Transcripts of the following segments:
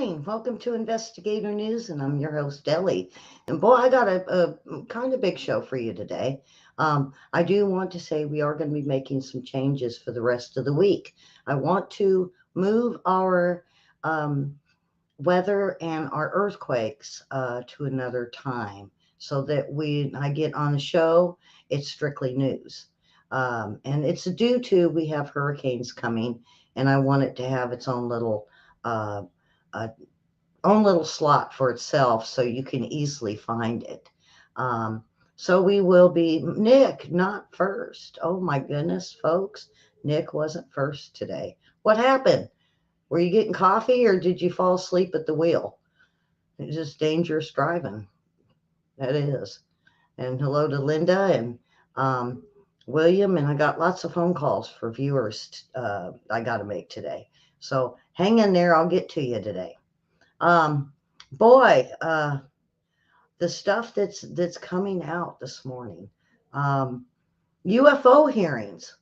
morning. Welcome to Investigator News, and I'm your host, Ellie. And boy, I got a kind of big show for you today. I do want to say we are going to be making some changes for the rest of the week. I want to move our um, weather and our earthquakes to another time so that when I get on the show, it's strictly news. And it's due to we have hurricanes coming, and I want it to have its uh, uh, own little slot for itself so you can easily find it. Um, so we will be Nick, not first. Oh my goodness, folks. Nick wasn't first today. What happened? Were you getting coffee or did you fall asleep at the wheel? It's just dangerous driving. That is. And hello to Linda and um, William. And I got lots of phone calls for viewers I got to make today. So hang in there. I'll get to you today. Um, boy, the stuff that's coming out this morning. Um, UFO hearings.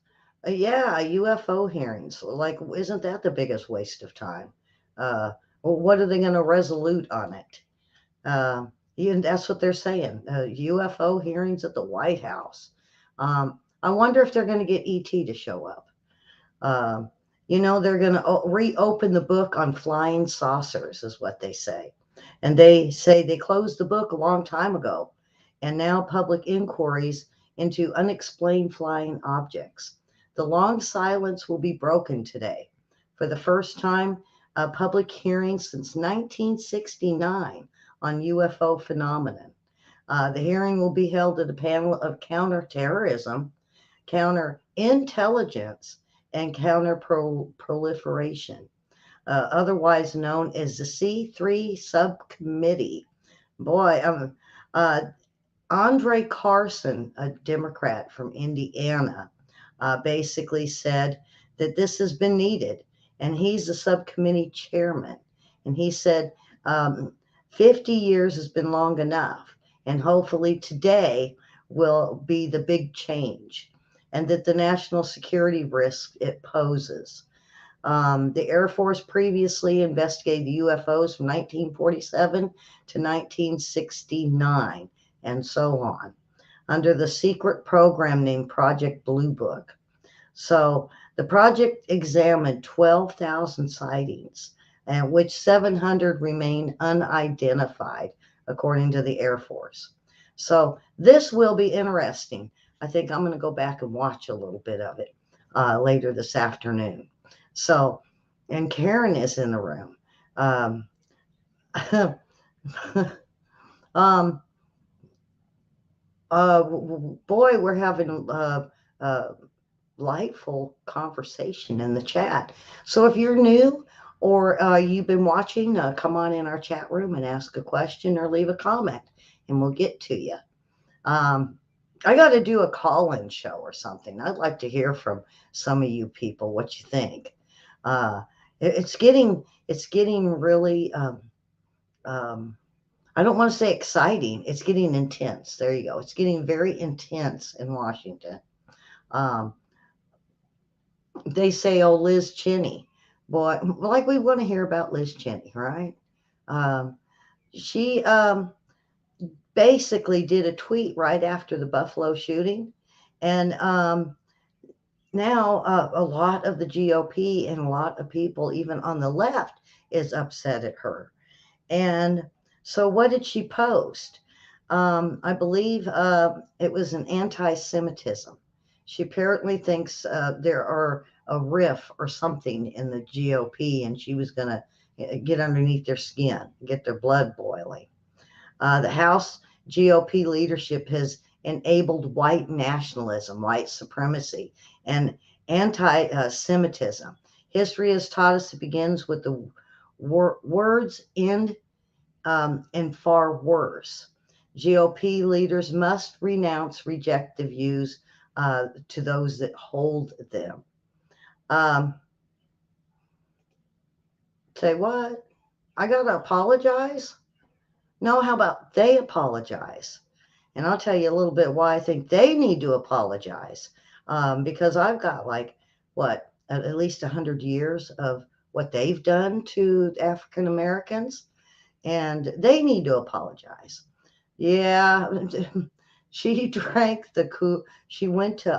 Yeah, UFO hearings. Like, isn't that the biggest waste of time? Uh, well, what are they going to resolute on it? Uh, that's what they're saying. UFO hearings at the White House. I wonder if they're going to get ET to show up. Um, they're going to reopen the book on flying saucers, is what they say. And they say they closed the book a long time ago. And now public inquiries into unexplained flying objects. The long silence will be broken today. For the first time, a public hearing since 1969 on UFO phenomenon. The hearing will be held at a panel of counterterrorism, counterintelligence, and counterproliferation, otherwise known as the C3 subcommittee. Boy, uh, Andre Carson, a Democrat from Indiana, basically said that this has been needed, and he's the subcommittee chairman. And he said 50 years has been long enough, and hopefully today will be the big change, and that the national security risk it poses. The Air Force previously investigated UFOs from 1947 to 1969 and so on under the secret program named Project Blue Book. So the project examined 12,000 sightings, and which 700 remain unidentified, according to the Air Force. So this will be interesting. I think I'm going to go back and watch a little bit of it later this afternoon. So, and Karen is in the room. Um, um, boy, we're having uh, delightful conversation in the chat. So if you're new or you've been watching, come on in our chat room and ask a question or leave a comment, and we'll get to you. Um, I got to do a call-in show or something. I'd like to hear from some of you people what you think. Uh, it's getting really. Um, I don't want to say exciting. It's getting intense. There you go. It's getting very intense in Washington. Um, they say, "Oh, Liz Cheney." Boy, like we want to hear about Liz Cheney, right? Um, she basically did a tweet right after the Buffalo shooting, and now a lot of the GOP and a lot of people, even on the left, is upset at her. And so, what did she post? I believe it was an anti-Semitism. She apparently thinks there are a riff or something in the GOP, and she was going to get underneath their skin, get their blood boiling. The House GOP leadership has enabled white nationalism, white supremacy, and anti Semitism. History has taught us it begins with the words end and far worse. GOP leaders must renounce, reject the views to those that hold them. Um, Say what? I got to apologize? No, how about they apologize? And I'll tell you a little bit why I think they need to apologize. Because I've got like, what, at least 100 years of what they've done to African Americans, and they need to apologize. Yeah, she drank the She went to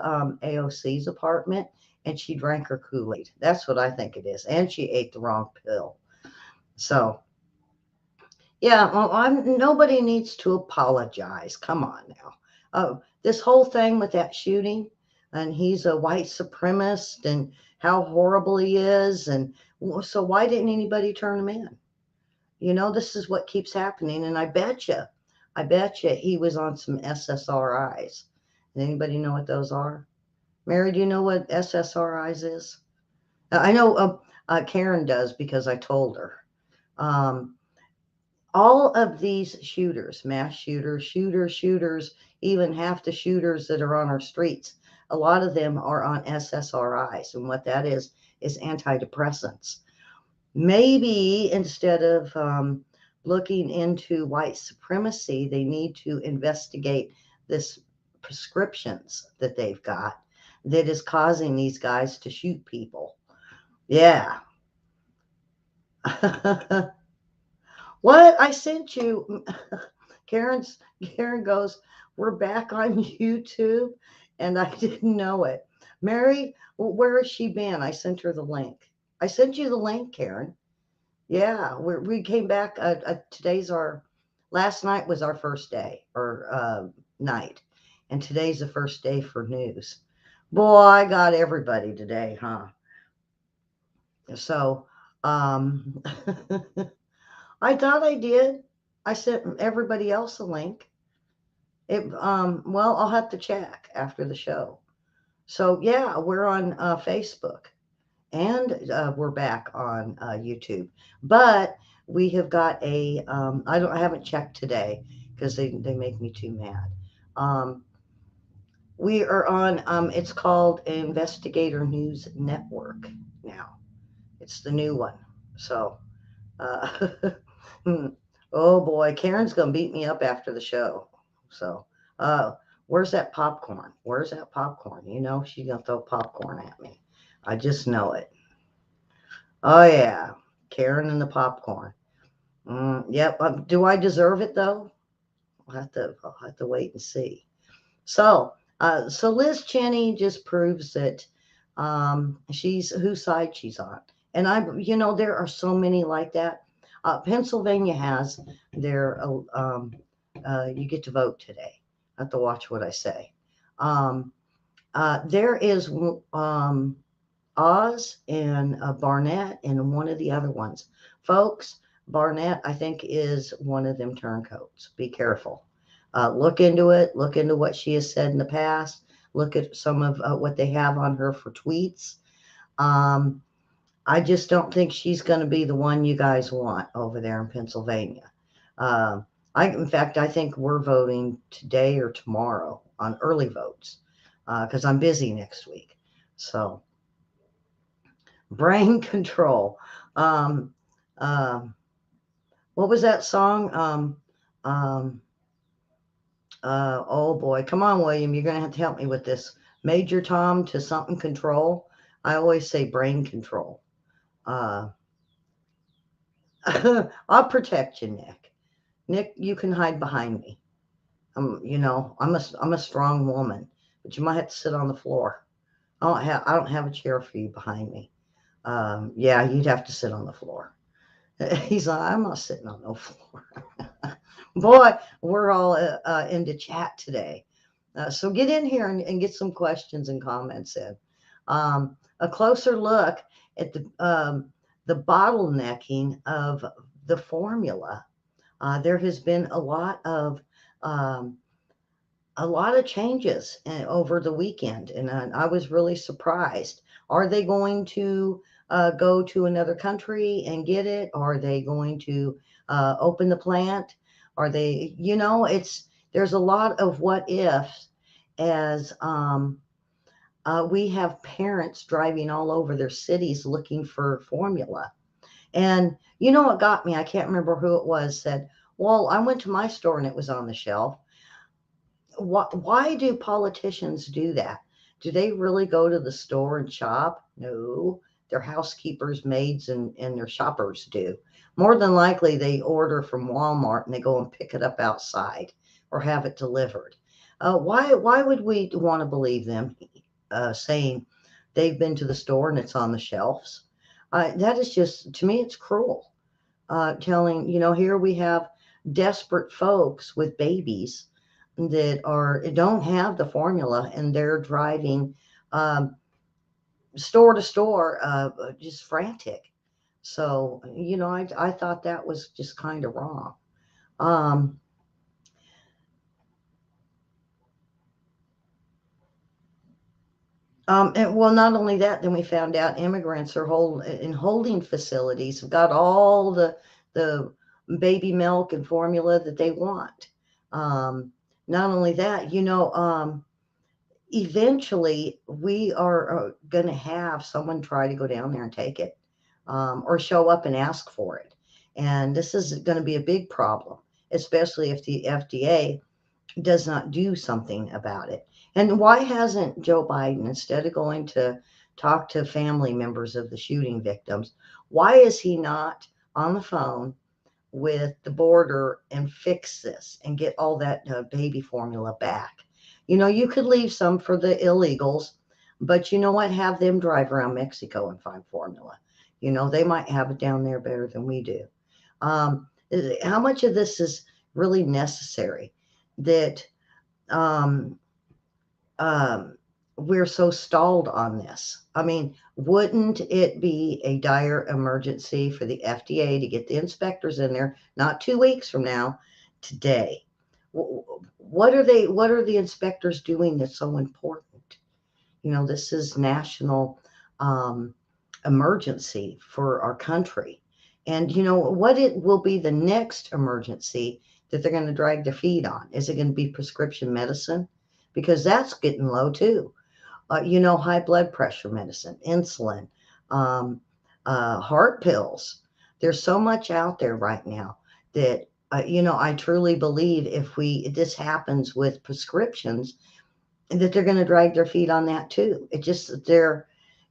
AOC's apartment and she drank her Kool-Aid. That's what I think it is. And she ate the wrong pill. So yeah, well, nobody needs to apologize. Come on now. This whole thing with that shooting, and he's a white supremacist, and how horrible he is, and so why didn't anybody turn him in? This is what keeps happening, and I bet you he was on some SSRIs. Does anybody know what those are? Mary, do you know what SSRIs is? I know Karen does because I told her. Um, all of these shooters, mass shooters, even half the shooters that are on our streets, a lot of them are on SSRIs. And what that is antidepressants. Maybe instead of looking into white supremacy, they need to investigate this prescriptions that they've got that is causing these guys to shoot people. Yeah. What I sent you, Karen goes, we're back on YouTube, and I didn't know it. Mary, where has she been? I sent her the link. I sent you the link, Karen. Yeah, we came back. Last night was our first day or night, and today's the first day for news. Boy, I got everybody today, huh? So, um, I thought I did. I sent everybody else a link. Well, I'll have to check after the show. So yeah, we're on Facebook, and we're back on YouTube. But we have got I haven't checked today because they make me too mad. Um, we are on. It's called Investigator News Network now. It's the new one. So, uh, oh boy, Karen's gonna beat me up after the show. So, uh, where's that popcorn? Where's that popcorn? She's gonna throw popcorn at me. I just know it. Oh yeah, Karen and the popcorn. Yep. Do I deserve it though? I'll have to wait and see. So Liz Cheney just proves that she's whose side she's on, and there are so many like that. Pennsylvania has their. You get to vote today. I have to watch what I say. Um, there is Oz and Barnett and one of the other ones. Folks, Barnett, I think, is one of them turncoats. Be careful. Look into it. Look into what she has said in the past. Look at some of what they have on her for tweets. Um, I just don't think she's going to be the one you guys want over there in Pennsylvania. Um, in fact, I think we're voting today or tomorrow on early votes because I'm busy next week. So, brain control. Um, um, what was that song? Um, oh boy, come on, William. You're going to have to help me with this. Major Tom to something control. I always say brain control. Uh, I'll protect you, Nick. Nick, you can hide behind me. I'm a strong woman, but you might have to sit on the floor. I don't have a chair for you behind me. Yeah, you'd have to sit on the floor. He's like, I'm not sitting on no floor. Boy, we're all into chat today. So get in here and get some questions and comments in. A closer look at the bottlenecking of the formula. There has been um, a lot of changes over the weekend, and I was really surprised. Are they going to go to another country and get it? Are they going to open the plant? Are they, there's a lot of what ifs as we have parents driving all over their cities looking for formula. And you know what got me? I can't remember who it was said, well, I went to my store and it was on the shelf. Why do politicians do that? Do they really go to the store and shop? No, their housekeepers, maids, and their shoppers do. More than likely, they order from Walmart and they go and pick it up outside or have it delivered. Why would we want to believe them saying they've been to the store and it's on the shelves? That is just, to me, it's cruel. Telling, here we have desperate folks with babies that don't have the formula, and they're driving um, store to store, just frantic. So, I thought that was just kind of wrong. Um, and well, not only that, then we found out immigrants are in holding facilities, have got all the baby milk and formula that they want. Um, Not only that, eventually we are going to have someone try to go down there and take it, or show up and ask for it. And this is going to be a big problem, especially if the FDA does not do something about it. And why hasn't Joe Biden, instead of going to talk to family members of the shooting victims, why is he not on the phone with the border and fix this and get all that baby formula back? You could leave some for the illegals, but you know what? Have them drive around Mexico and find formula. They might have it down there better than we do. How much of this is really necessary that um, um, we're so stalled on this? I mean, wouldn't it be a dire emergency for the FDA to get the inspectors in there, not 2 weeks from now, today? What are the inspectors doing that's so important? This is national um, emergency for our country. And what it will be the next emergency that they're going to drag their feet on? Is it going to be prescription medicine? Because that's getting low too. High blood pressure medicine, insulin, um, heart pills. There's so much out there right now that, I truly believe if this happens with prescriptions, that they're going to drag their feet on that too. It just, you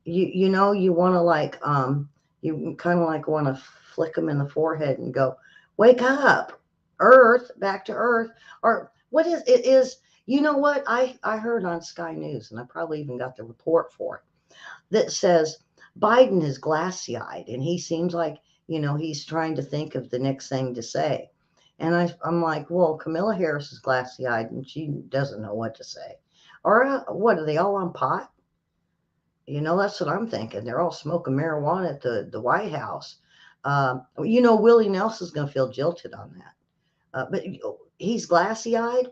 want to you kind of like want to flick them in the forehead and go, wake up, earth, back to earth. Or what is it is, what I heard on Sky News, and I probably even got the report for it, that says Biden is glassy eyed and he seems like, he's trying to think of the next thing to say. And I'm like, well, Camilla Harris is glassy eyed and she doesn't know what to say. Or what, are they all on pot? That's what I'm thinking. They're all smoking marijuana at the White House. Willie Nelson's going to feel jilted on that. But he's glassy eyed.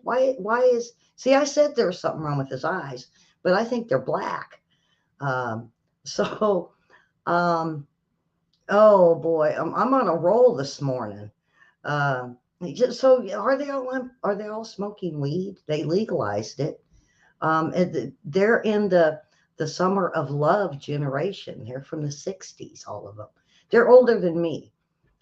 See, I said there was something wrong with his eyes, but I think they're black. Um, so, um, oh boy, I'm on a roll this morning. Uh, so are they all smoking weed? They legalized it. They're in the summer of love generation. They're from the 60s, all of them. They're older than me.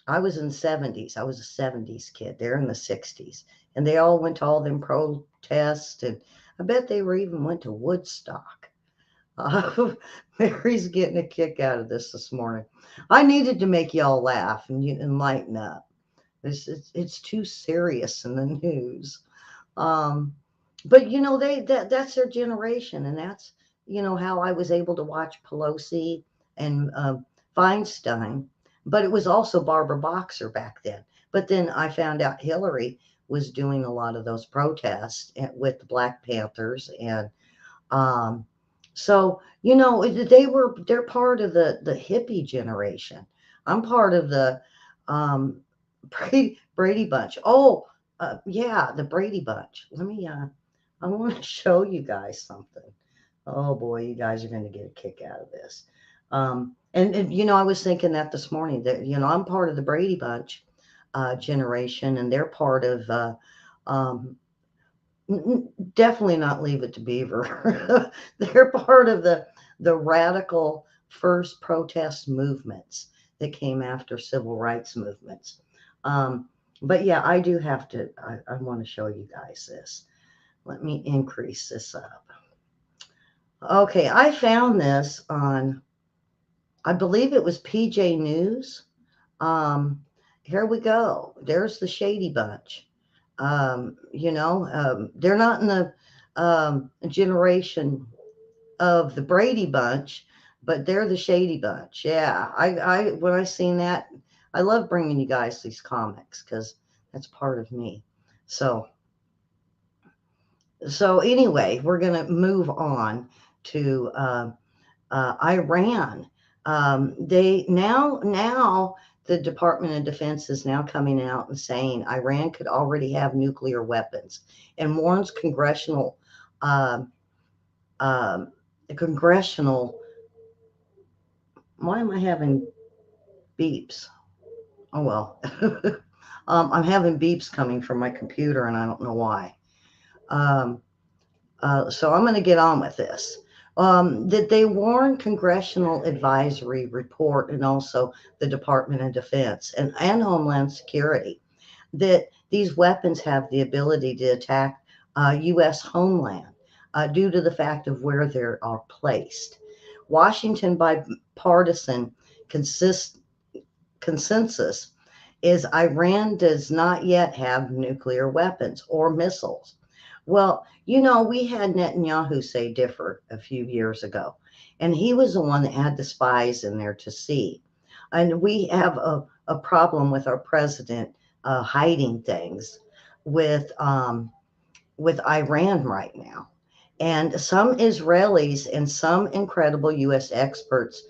I was in the 70s. I was a 70s kid. They're in the 60s. And they all went to all them protests. And I bet they even went to Woodstock. Mary's getting a kick out of this morning. I needed to make y'all laugh and lighten up. It's too serious in the news. Um, but that's their generation, and that's how I was able to watch Pelosi and Feinstein. But it was also Barbara Boxer back then. But then I found out Hillary was doing a lot of those protests with the Black Panthers, and um, so they're part of the hippie generation. I'm part of the um, Brady Bunch. Oh, yeah, the Brady Bunch. I want to show you guys something. Oh boy, you guys are going to get a kick out of this. And I was thinking that this morning that, I'm part of the Brady Bunch generation, and they're part of, um, definitely not Leave It to Beaver. They're part of the radical first protest movements that came after civil rights movements. But yeah, I do have to, I want to show you guys this. Let me increase this up. Okay, I found this on I believe it was PJ News. Um, Here we go. There's the Shady Bunch. They're not in the generation of the Brady Bunch, but they're the Shady Bunch. Yeah, I when I seen that, I love bringing you guys these comics because that's part of me. So so anyway, we're gonna move on to Iran. They now the Department of Defense is now coming out and saying Iran could already have nuclear weapons, and warns um, um, congressional. Why am I having beeps? Oh well, I'm having beeps coming from my computer, and I don't know why. Um, so I'm going to get on with this. That they warn Congressional Advisory Report and also the Department of Defense and Homeland Security that these weapons have the ability to attack U.S. homeland due to the fact of where they are placed. Washington bipartisan consist, consensus is Iran does not yet have nuclear weapons or missiles. Well, we had Netanyahu say different a few years ago, and he was the one that had the spies in there to see. And we have a problem with our president hiding things with um, with Iran right now. And some Israelis and some incredible U.S. experts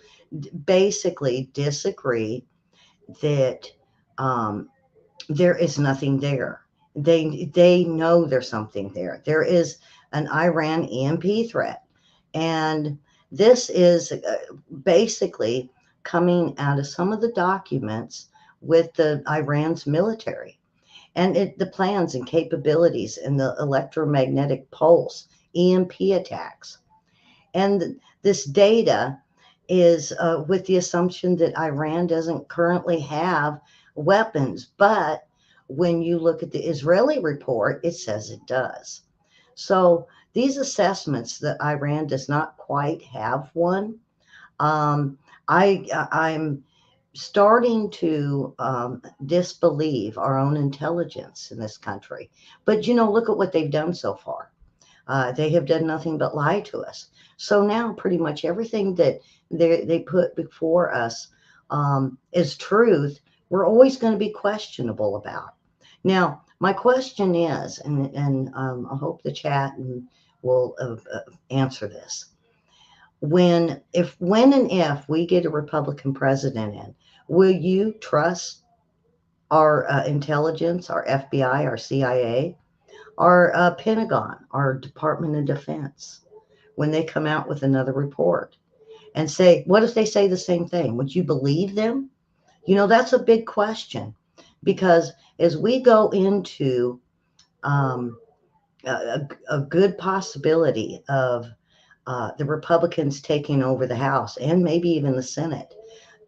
basically disagree that um, there is nothing there. They know there's something there. There is an Iran EMP threat, and this is basically coming out of some of the documents with the Iran's military and the plans and capabilities and the electromagnetic pulse EMP attacks. And this data is with the assumption that Iran doesn't currently have weapons. But when you look at the Israeli report, it says it does. So these assessments that Iran does not quite have one, I'm starting to disbelieve our own intelligence in this country. But look at what they've done so far. They have done nothing but lie to us. So now, pretty much everything that they put before us is truth. We're always going to be questionable about. Now, my question is, and I hope the chat will answer this. When and if we get a Republican president in, will you trust our intelligence, our FBI, our CIA? Our Pentagon, our Department of Defense, when they come out with another report and say, what if they say the same thing? Would you believe them? That's a big question because as we go into um, a good possibility of the Republicans taking over the House and maybe even the Senate,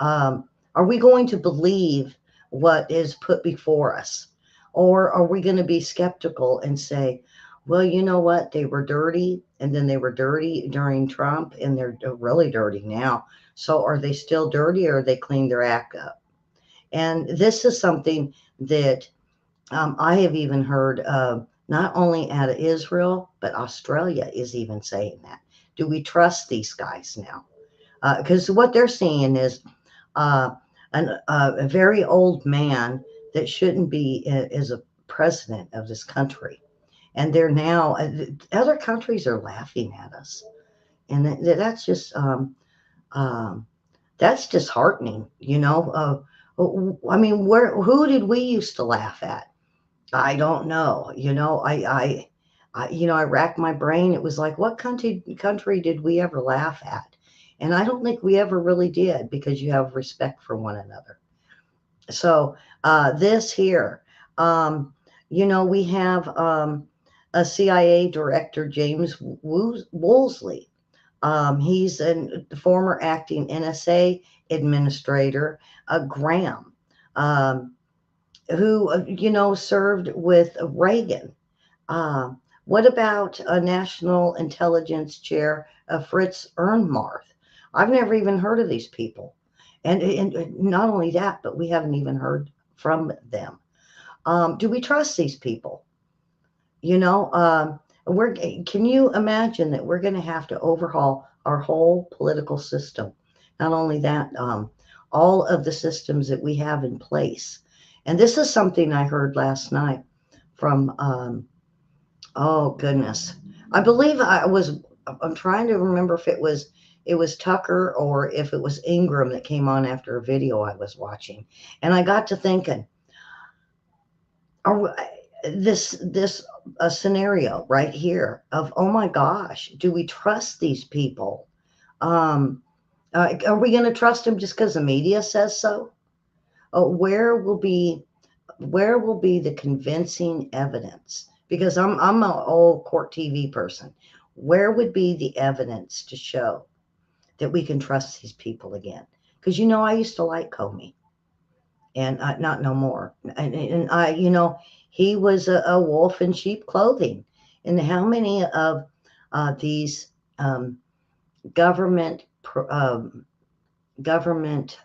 are we going to believe what is put before us? Or are we going to be skeptical and say, well, you know what? They were dirty and then they were dirty during Trump and they're really dirty now. So are they still dirty or they cleaned their act up? And this is something that I have even heard not only out of Israel, but Australia is even saying that. Do we trust these guys now? Because what they're seeing is uh, a very old man that shouldn't be as a president of this country. And they're now, other countries are laughing at us. And um, that's disheartening, I mean, who did we used to laugh at? I don't know. I racked my brain. It was like, what country did we ever laugh at? And I don't think we ever really did because you have respect for one another. So this here, we have a CIA director, James Woolsey. He's a former acting NSA administrator, Graham. Um, who served with Reagan. Uh, what about a National Intelligence Chair, Fritz Ernmarth? I've never even heard of these people. And not only that, but we haven't even heard from them. Do we trust these people? You know, we're, can you imagine that we're going to have to overhaul our whole political system? Not only that, all of the systems that we have in place. And this is something I heard last night from, oh goodness, I believe I'm trying to remember if it was Tucker or if it was Ingram that came on after a video I was watching. And I got to thinking, are this a scenario right here of, oh my gosh, do we trust these people? um are we going to trust them just because the media says so? Where will be, where will be the convincing evidence? Because I'm an old court TV person. Where would be the evidence to show that we can trust these people again? Because I used to like Comey, and not no more. And I, he was a wolf in sheep clothing. And how many of these um, government government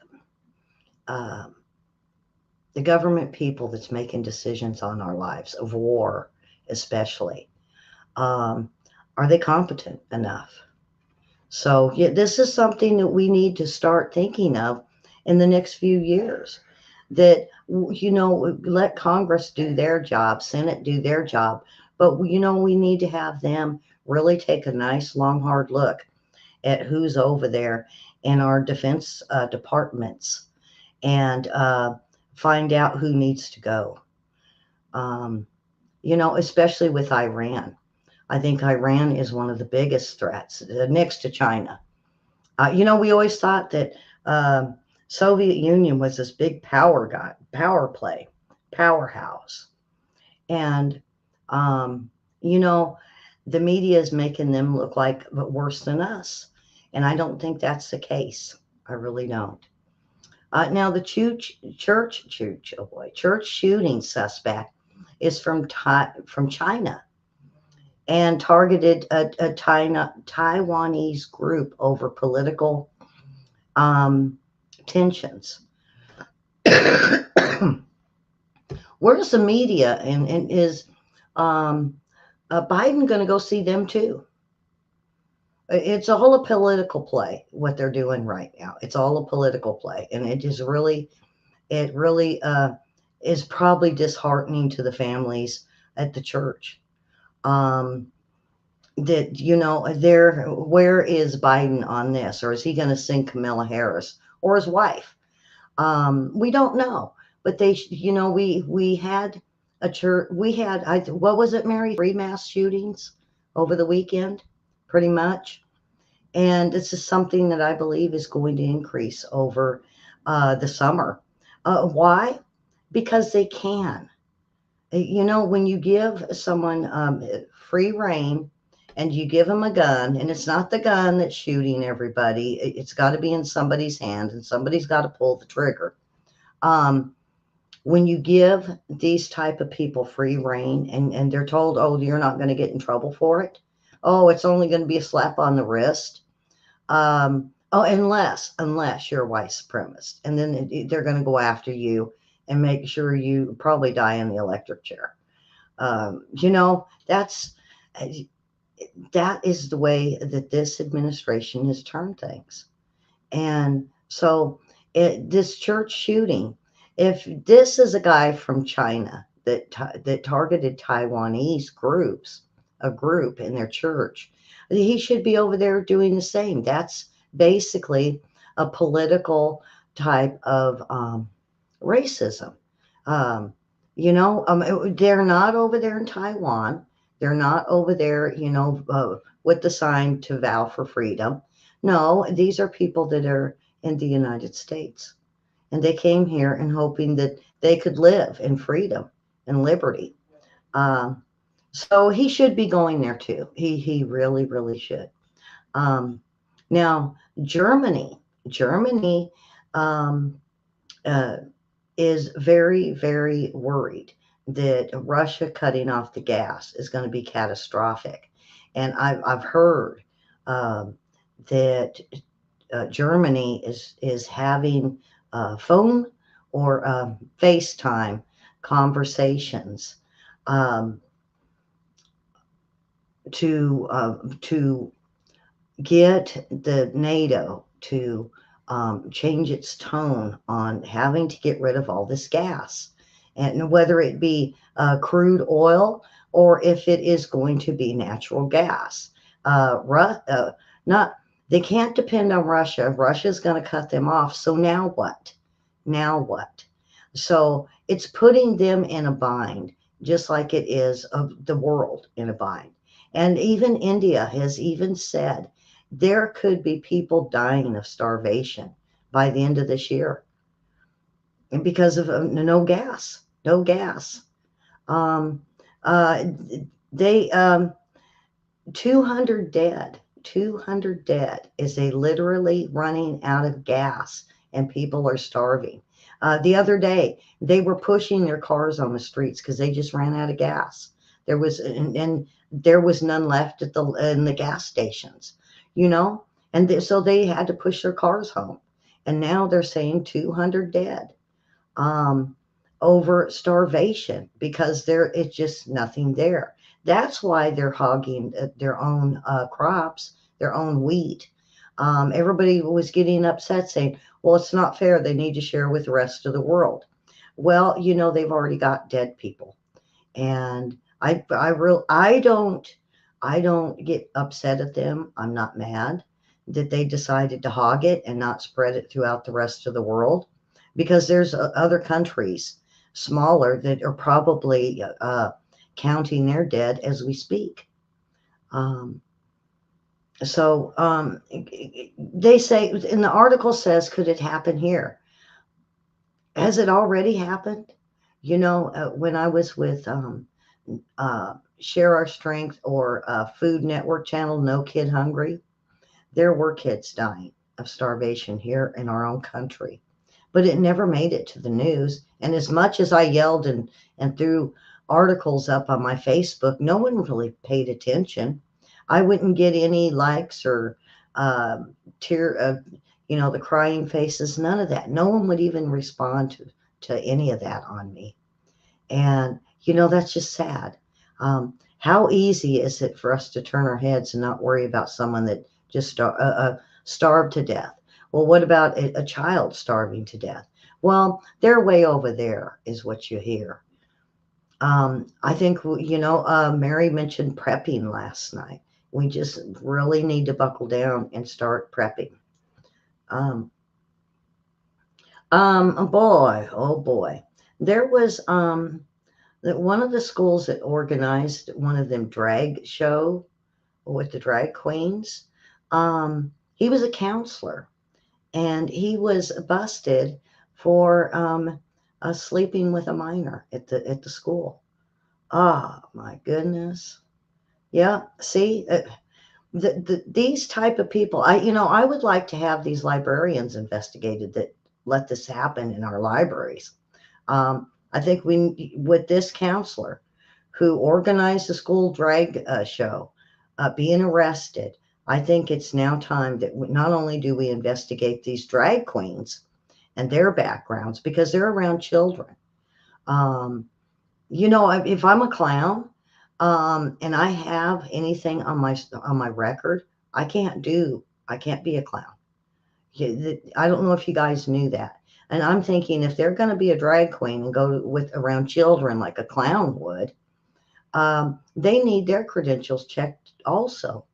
uh, the government people that's making decisions on our lives of war, especially, um, are they competent enough? So yeah, this is something that we need to start thinking of in the next few years. That let Congress do their job, Senate do their job, but we need to have them really take a nice long hard look at who's over there in our defense departments, and find out who needs to go. Um, especially with Iran. I think Iran is one of the biggest threats next to China. We always thought that Soviet Union was this big power play, powerhouse, and um, you know, the media is making them look like worse than us, and I don't think that's the case. I really don't. Now, the church shooting suspect is from China, and targeted a Taiwanese group over political um, tensions. Where's the media, and is um, Biden going to go see them too? It's all a political play, what they're doing right now. It's all a political play, and it really is probably disheartening to the families at the church. Um, that there, where is Biden on this, or is he going to sing Kamala Harris or his wife? We don't know, but we had a church. We had, what was it, Mary? 3 mass shootings over the weekend, pretty much. And this is something that I believe is going to increase over the summer. Why? Because they can. When you give someone free reign and you give them a gun, and it's not the gun that's shooting everybody, it's got to be in somebody's hand, and somebody's got to pull the trigger. Um, when you give these type of people free reign, and they're told, oh, you're not going to get in trouble for it. Oh, it's only going to be a slap on the wrist. Oh, unless you're a white supremacist, and then they're going to go after you and make sure you probably die in the electric chair. That's that is the way that this administration has turned things. And so, this church shooting, if this is a guy from China that targeted Taiwanese groups, a group in their church, he should be over there doing the same. That's basically a political type of racism. Um, they're not over there in Taiwan. They're not over there, with the sign to vow for freedom. No, these are people that are in the United States, and they came here and hoping that they could live in freedom and liberty. Um, so he should be going there too. He really, really should. Um, Now, Germany um, uh, is very, very worried that Russia cutting off the gas is going to be catastrophic. And I've heard um, that Germany is having phone or FaceTime conversations um, to get the NATO to change its tone on having to get rid of all this gas, and whether it be crude oil or if it is going to be natural gas. Not they can't depend on Russia. Russia's going to cut them off. So now what? Now what? So it's putting them in a bind, just like it is of the world in a bind. And even India has even said there could be people dying of starvation by the end of this year, and because of no gas. Um, uh, they 200 dead. 200 dead is they literally running out of gas and people are starving. The other day, they were pushing their cars on the streets because they just ran out of gas. And there was none left in the gas stations, you know, and so they had to push their cars home. And now they're saying 200 dead um, over starvation because there it's just nothing there. That's why they're hogging their own crops, their own wheat. Everybody was getting upset saying, well, it's not fair. They need to share with the rest of the world. Well, you know, they've already got dead people. And I don't get upset at them. I'm not mad that they decided to hog it and not spread it throughout the rest of the world, because there's other countries smaller that are probably counting their dead as we speak. Um, so they say in the article says, could it happen here? Has it already happened? You know, when I was with Share Our Strength or Food Network channel, No Kid Hungry, there were kids dying of starvation here in our own country, but it never made it to the news. And as much as I yelled and threw articles up on my Facebook, no one really paid attention. I wouldn't get any likes or tear, the crying faces, none of that. No one would even respond to any of that on me. And, that's just sad. How easy is it for us to turn our heads and not worry about someone that just starved to death? Well, what about a child starving to death? Well, they're way over there, is what you hear. I think, Mary mentioned prepping last night. We just really need to buckle down and start prepping. Oh boy. There was that one of the schools that organized one of them drag show with the drag queens. He was a counselor, and he was busted for sleeping with a minor at the school. Oh my goodness. Yeah. See, these type of people. I would like to have these librarians investigated that let this happen in our libraries. I think with this counselor who organized the school drag show being arrested, I think it's now time that not only do we investigate these drag queens and their backgrounds, because they're around children. If I'm a clown and I have anything on my record, I can't be a clown. I don't know if you guys knew that. And I'm thinking if they're going to be a drag queen and go with around children like a clown would, they need their credentials checked also.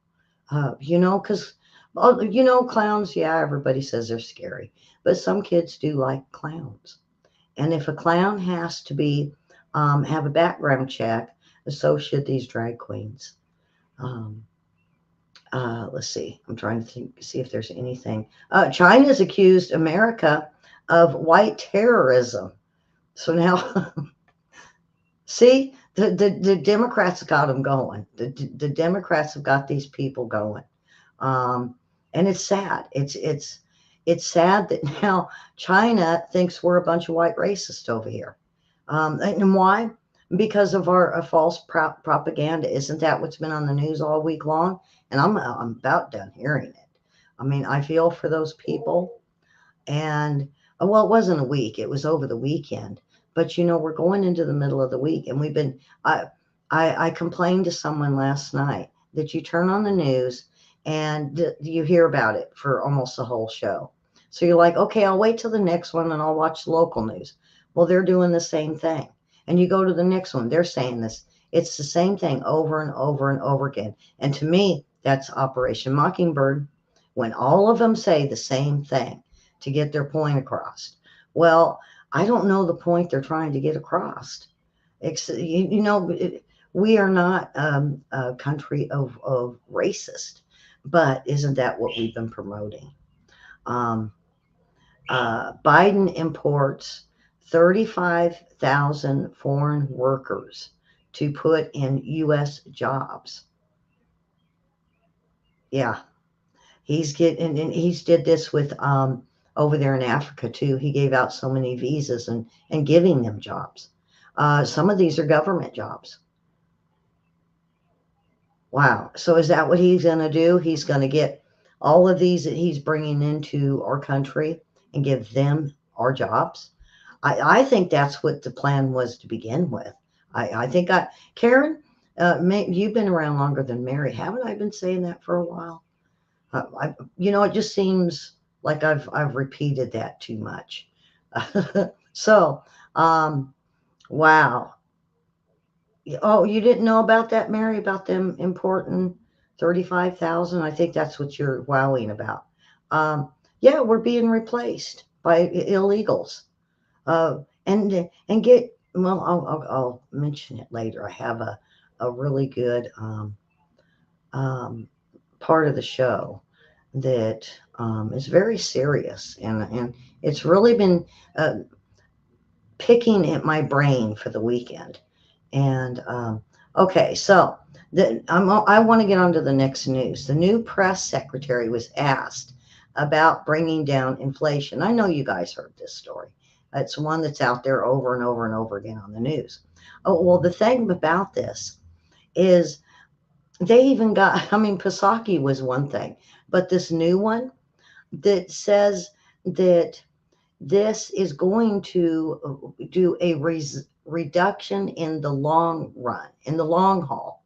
Because, clowns, yeah, everybody says they're scary, but some kids do like clowns. And if a clown has to be have a background check, so should these drag queens. Let's see. I'm trying to see if there's anything. China's accused America of white terrorism. So now, see, the Democrats got them going. The Democrats have got these people going, and it's sad. It's sad that now China thinks we're a bunch of white racists over here. And why? Because of our false propaganda. Isn't that what's been on the news all week long? And I'm about done hearing it. I mean, I feel for those people. And well, it wasn't a week, it was over the weekend. But we're going into the middle of the week, and we've been. I complained to someone last night that you turn on the news and you hear about it for almost the whole show. So you're like, okay, I'll wait till the next one and I'll watch the local news. Well, they're doing the same thing. And you go to the next one, they're saying this. It's the same thing over and over and over again. And to me, that's Operation Mockingbird, when all of them say the same thing to get their point across. Well, I don't know the point they're trying to get across. We are not a country of racist, but isn't that what we've been promoting? Um, Biden imports 35,000 foreign workers to put in U.S. jobs. Yeah, and he's did this with over there in Africa too. He gave out so many visas and giving them jobs. Some of these are government jobs. Wow. So is that what he's going to do? He's going to get all of these that he's bringing into our country and give them our jobs. I think that's what the plan was to begin with. I think Karen, you've been around longer than Mary. Haven't I been saying that for a while? It just seems like I've repeated that too much. So, wow. Oh, you didn't know about that, Mary, about them importing 35,000? I think that's what you're wowing about. Yeah, we're being replaced by illegals. And get well. I'll mention it later. I have a really good um, part of the show that is very serious, and it's really been uh, picking at my brain for the weekend. And okay, so I want to get on to the next news. The new press secretary was asked about bringing down inflation. I know you guys heard this story. It's one that's out there over and over and over again on the news. Oh, well, the thing about this is they even got, I mean, Psaki was one thing, but this new one that says that this is going to do a reduction in the long run, in the long haul.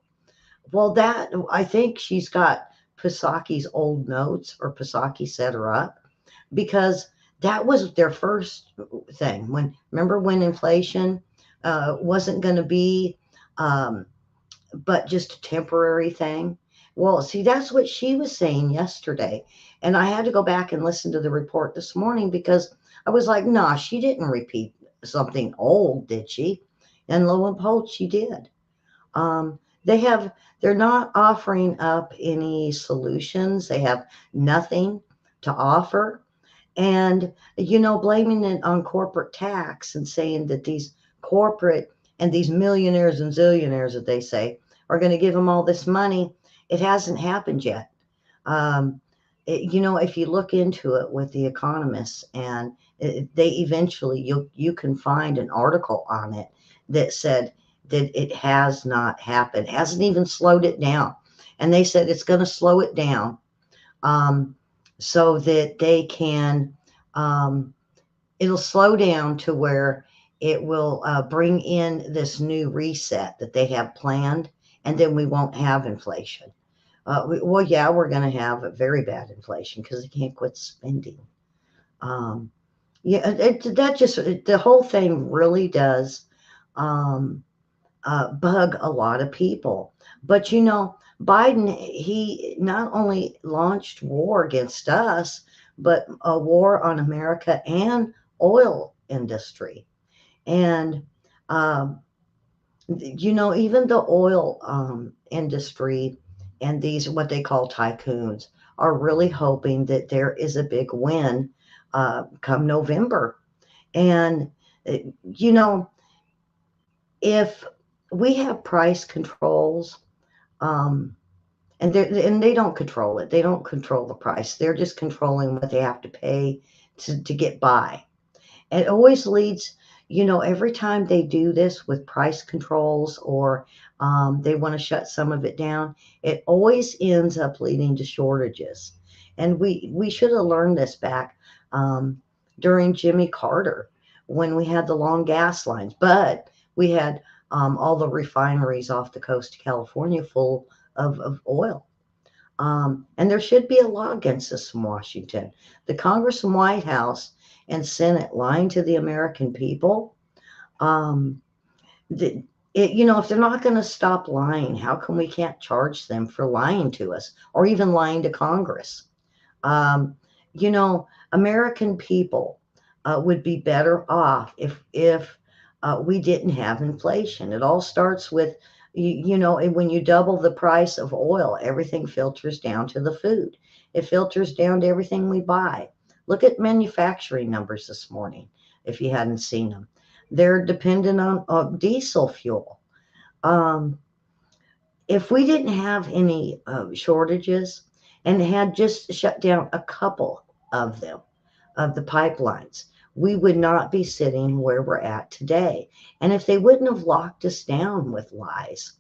Well, that I think she's got Psaki's old notes, or Psaki set her up, because that was their first thing. Remember when inflation wasn't going to be, um, but just a temporary thing. Well, see, that's what she was saying yesterday. And I had to go back and listen to the report this morning because I was like, nah, she didn't repeat something old, did she? And lo and behold, she did. Um, they're not offering up any solutions. They have nothing to offer. And, blaming it on corporate tax and saying that these corporate and these millionaires and zillionaires that they say are going to give them all this money. It hasn't happened yet. Um, if you look into it with the economists, and they eventually, you can find an article on it that said that it has not happened, hasn't even slowed it down. And they said it's going to slow it down um, so that they can, um, it'll slow down to where it will bring in this new reset that they have planned, and then we won't have inflation. Well, yeah, we're going to have a very bad inflation because they can't quit spending. Um, yeah, that just the whole thing really does um, bug a lot of people. But Biden, he not only launched war against us, but a war on America and oil industry. And even the oil industry and these what they call tycoons are really hoping that there is a big win come November. And uh, you know, if we have price controls, um, and they don't control it, they don't control the price. They're just controlling what they have to pay to get by. It always leads, every time they do this with price controls, or they want to shut some of it down, it always ends up leading to shortages. And we should have learned this back during Jimmy Carter when we had the long gas lines. But we had all the refineries off the coast of California full of oil. And there should be a law against this in Washington. The Congress and White House and Senate lying to the American people. Um, the, if they're not going to stop lying, how come we can't charge them for lying to us or even lying to Congress? Um, American people would be better off if we didn't have inflation. It all starts with when you double the price of oil, everything filters down to the food. It filters down to everything we buy. Look at manufacturing numbers this morning. If you hadn't seen them, they're dependent on diesel fuel. Um, if we didn't have any shortages and had just shut down a couple of them, of the pipelines, we would not be sitting where we're at today. And if they wouldn't have locked us down with lies,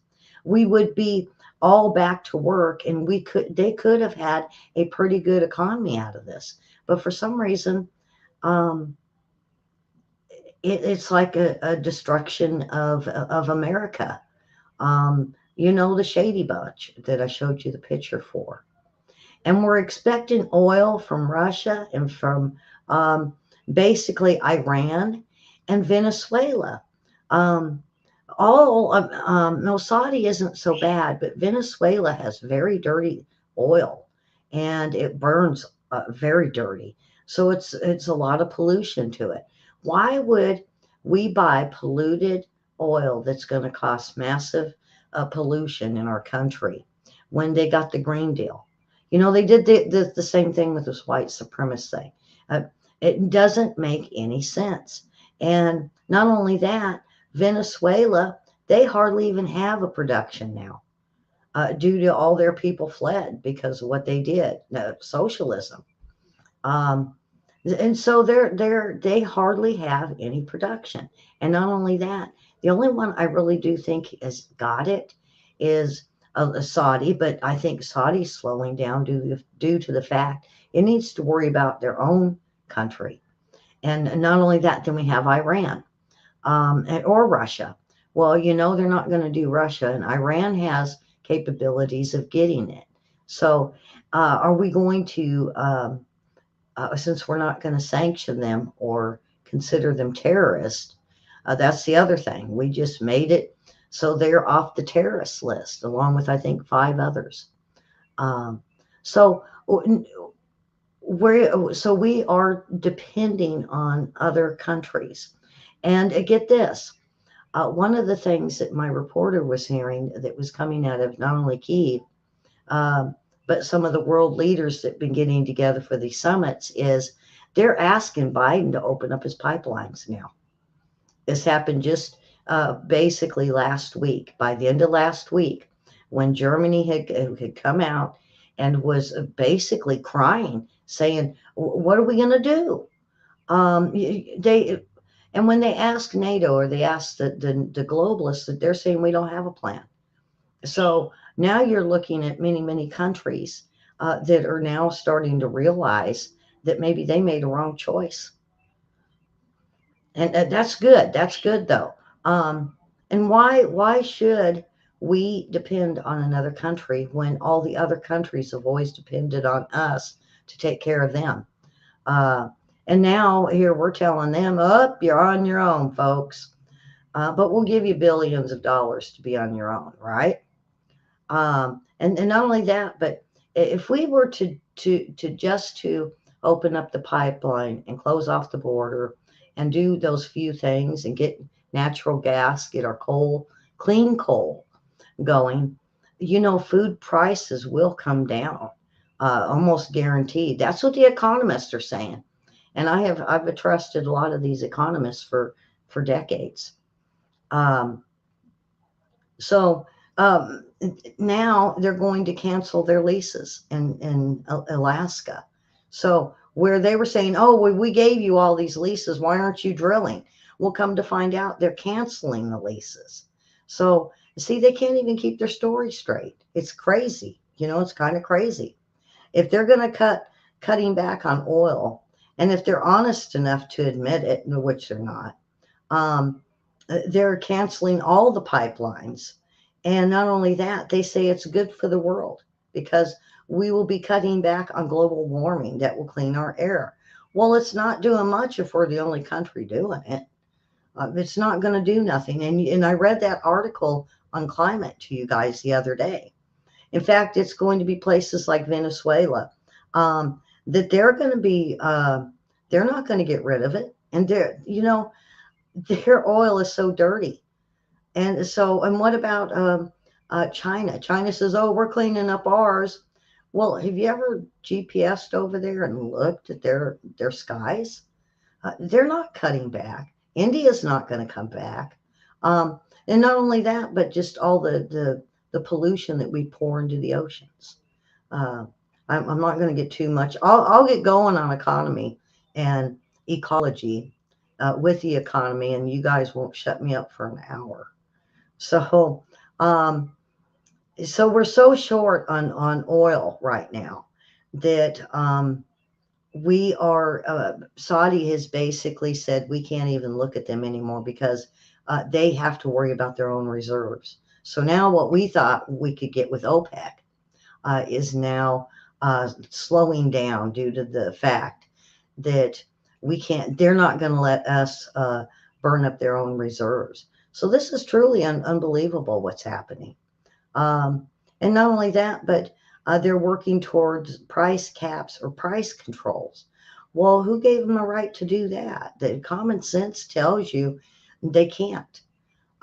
we would be all back to work and they could have had a pretty good economy out of this. But for some reason, um, it's like a destruction of America. The Shady Bunch that I showed you the picture for. And we're expecting oil from Russia and from um, basically Iran and Venezuela. Um, no, Saudi isn't so bad, but Venezuela has very dirty oil and it burns very dirty. So it's a lot of pollution to it. Why would we buy polluted oil that's going to cost massive pollution in our country when they got the Green Deal? They did the same thing with this white supremacy. Uh, it doesn't make any sense. And not only that, Venezuela, they hardly even have a production now due to all their people fled because of what they did, socialism. Um, and so they hardly have any production. And not only that, the only one I really do think has got it is Saudi, but I think Saudi's slowing down due to the fact it needs to worry about their own country. And not only that, then we have Iran or Russia. Well, they're not going to do Russia, and Iran has capabilities of getting it. So, are we going to, since we're not going to sanction them or consider them terrorists? That's the other thing. We just made it so they're off the terrorist list, along with I think 5 others. Um, so we are depending on other countries. And get this, one of the things that my reporter was hearing that was coming out of not only Kyiv, um, but some of the world leaders that have been getting together for these summits is they're asking Biden to open up his pipelines now. This happened just basically last week. By the end of last week, when Germany had come out and was basically crying, saying, "What are we going to do?" And when they ask NATO or they ask the globalists, that they're saying we don't have a plan. So now you're looking at many, many countries that are now starting to realize that maybe they made a wrong choice. And that's good. That's good, though. And why should we depend on another country when all the other countries have always depended on us to take care of them? And now here we're telling them, "Up, you're on your own, folks." But we'll give you billions of dollars to be on your own, right? And not only that, but if we were to open up the pipeline and close off the border and do those few things and get natural gas, get our clean coal going, food prices will come down, almost guaranteed. That's what the economists are saying. And I've trusted a lot of these economists for decades. Um, so now they're going to cancel their leases in Alaska. So where they were saying, "Oh, well, we gave you all these leases, why aren't you drilling?" We'll come to find out they're canceling the leases. So see, they can't even keep their story straight. It's crazy. It's kind of crazy. if they're going to cutting back on oil, and if they're honest enough to admit it, which they're not, um, they're canceling all the pipelines. And not only that, they say it's good for the world because we will be cutting back on global warming that will clean our air. Well, it's not doing much if we're the only country doing it. It's not going to do nothing. And I read that article on climate to you guys the other day. In fact, it's going to be places like Venezuela that they're going to be, they're not going to get rid of it. And their oil is so dirty. And so, and what about China? China says, oh, we're cleaning up ours. Well, have you ever GPSed over there and looked at their skies? They're not cutting back. India's not going to come back. Um, and not only that, but just all the pollution that we pour into the oceans. Uh, I'm not going to get too much. I'll get going on economy and ecology with the economy, and you guys won't shut me up for an hour. So, um, so we're so short on oil right now that we are. Saudi has basically said we can't even look at them anymore because they have to worry about their own reserves. So now what we thought we could get with OPEC is now slowing down due to the fact that we can't. They're not going to let us burn up their own reserves. So this is truly unbelievable what's happening. Um, and not only that, but they're working towards price caps or price controls. Well, who gave them the right to do that? The common sense tells you they can't.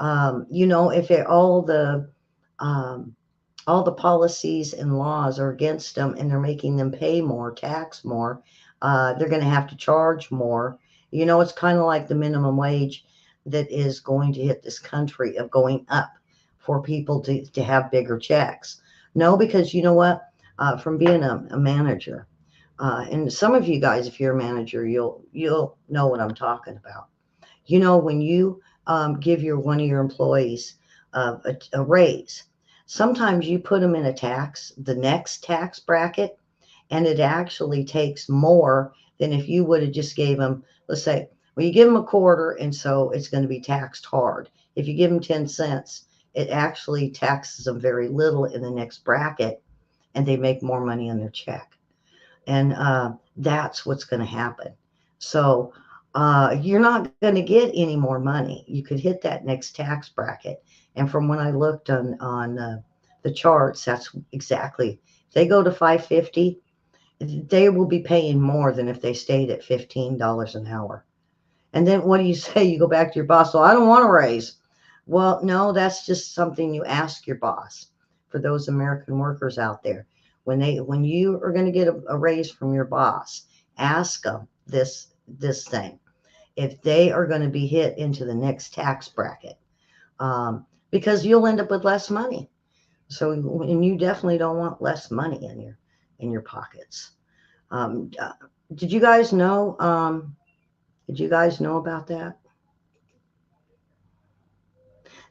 If um, all the policies and laws are against them and they're making them pay more, tax more, they're going to have to charge more. It's kind of like the minimum wage that is going to hit this country of going up for people to have bigger checks. No, because you know what? From being a manager, and some of you guys, if you're a manager, you'll know what I'm talking about. When you give one of your employees a raise, sometimes you put them in the next tax bracket, and it actually takes more than if you would have just gave them, let's say, well, you give them a quarter, and so it's going to be taxed hard. If you give them 10 cents, it actually taxes them very little in the next bracket, and they make more money on their check. And that's what's going to happen. So you're not going to get any more money. You could hit that next tax bracket. And from when I looked on the charts, that's exactly. If they go to 550, they will be paying more than if they stayed at $15 an hour. And then what do you say? You go back to your boss. Well, I don't want a raise. Well, no, that's just something you ask your boss. For those American workers out there, when you are going to get a raise from your boss, ask them this thing. If they are going to be hit into the next tax bracket, because you'll end up with less money. So, and you definitely don't want less money in your pockets. Um, uh, did you guys know? Did you guys know about that?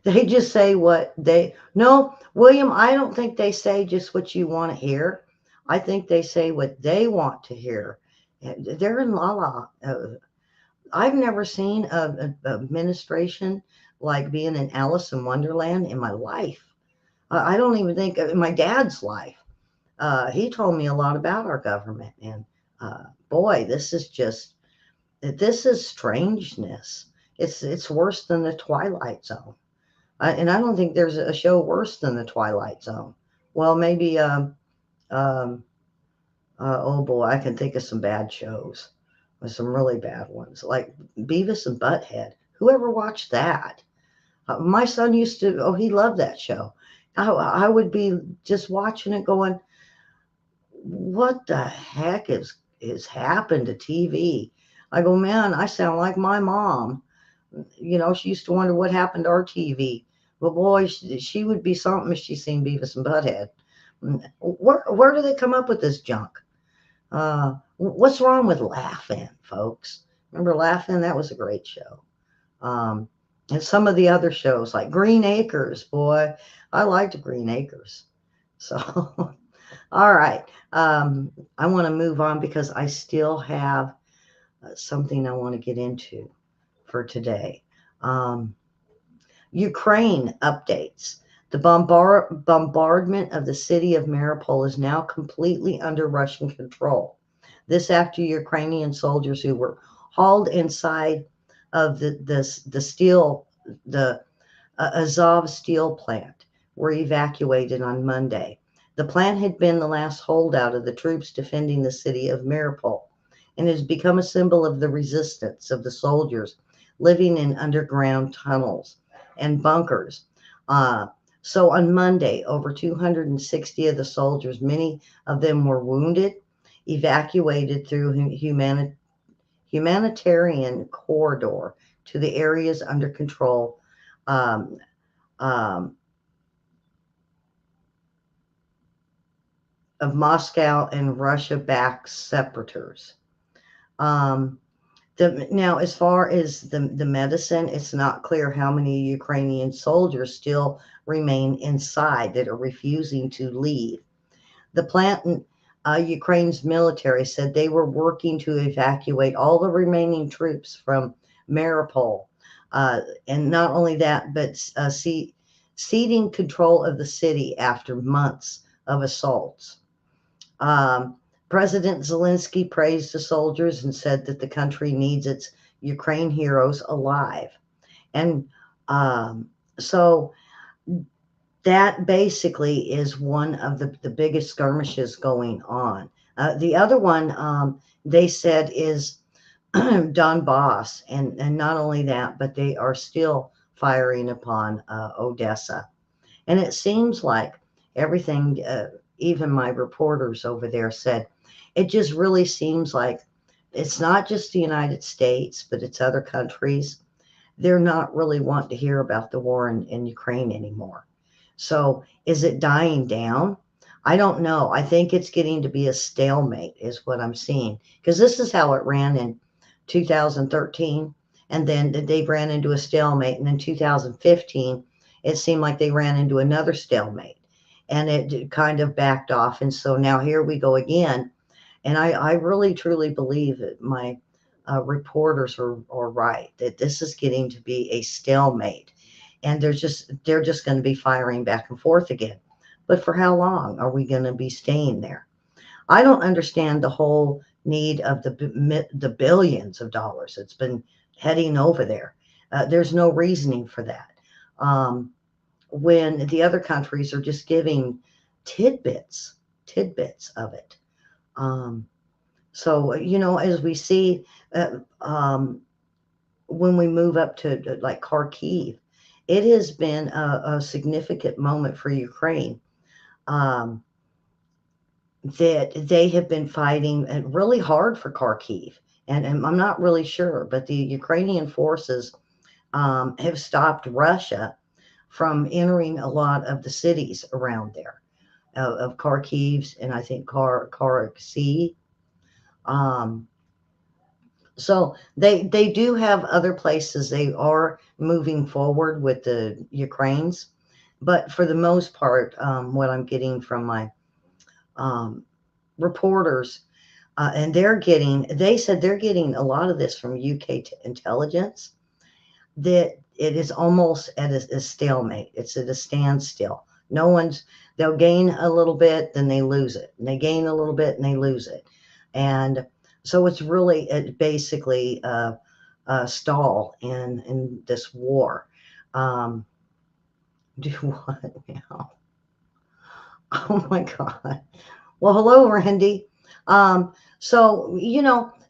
They just say what they no, William, I don't think they say just what you want to hear. I think they say what they want to hear. They're in la la. I've never seen a administration like being in Alice in Wonderland in my life. I don't even think in my dad's life. He told me a lot about our government, and boy, this is strangeness. It's worse than the Twilight Zone. And I don't think there's a show worse than the Twilight Zone. Well, maybe, um, oh boy, I can think of some bad shows, some really bad ones, like Beavis and Butthead. Whoever watched that? My son used to, oh, he loved that show. I would be just watching it going, what the heck is happened to TV? I go, man, I sound like my mom. She used to wonder what happened to our TV. Well, boy, she would be something if she seen Beavis and Butthead. Where do they come up with this junk? What's wrong with Laughing, folks? Remember Laughing? That was a great show. And some of the other shows like Green Acres, boy, I liked Green Acres. So All right. I want to move on because I still have something I want to get into for today. Um, Ukraine updates. The bombardment of the city of Mariupol is now completely under Russian control. This after Ukrainian soldiers who were hauled inside of the Azov steel plant were evacuated on Monday. The plant had been the last holdout of the troops defending the city of Mariupol and has become a symbol of the resistance of the soldiers living in underground tunnels and bunkers. Uh, so on Monday, over 260 of the soldiers, many of them were wounded, evacuated through humanitarian corridor to the areas under control um, um, of Moscow and Russia-backed separators. Um, Now, as far as the medicine, it's not clear how many Ukrainian soldiers still remain inside that are refusing to leave. The plant, Ukraine's military said they were working to evacuate all the remaining troops from Mariupol. And not only that, but ceding control of the city after months of assaults. Um, President Zelensky praised the soldiers and said that the country needs its Ukraine heroes alive. And um, so that basically is one of the biggest skirmishes going on. The other one they said is Donbass, and not only that, but they are still firing upon Odessa. And it seems like everything, even my reporters over there said, it just really seems like it's not just the United States, but it's other countries. They're not really wanting to hear about the war in Ukraine anymore. So is it dying down? I don't know. I think it's getting to be a stalemate, is what I'm seeing. Because this is how it ran in 2013. And then they ran into a stalemate. And in 2015, it seemed like they ran into another stalemate. And it kind of backed off. And so now here we go again. And I really truly believe that my reporters are right, that this is getting to be a stalemate. And they're just going to be firing back and forth again. But for how long are we going to be staying there? I don't understand the whole need of the billions of dollars that's been heading over there. There's no reasoning for that. Um, when the other countries are just giving tidbits of it. Um, so, as we see, when we move up to like Kharkiv, it has been a significant moment for Ukraine. Um, that they have been fighting really hard for Kharkiv. And I'm not really sure, but the Ukrainian forces have stopped Russia from entering a lot of the cities around there, of Kharkiv's and I think Kharkiv. Um, so they do have other places they are moving forward with the Ukraines, but for the most part, what I'm getting from my um, reporters, and they said they're getting a lot of this from UK intelligence, that it is almost at a stalemate. It's at a standstill. No one's, they'll gain a little bit, then they lose it. And they gain a little bit and they lose it. And so it's really basically a stall in this war. Um, do what now? Oh my God. Well, hello, Randy. So,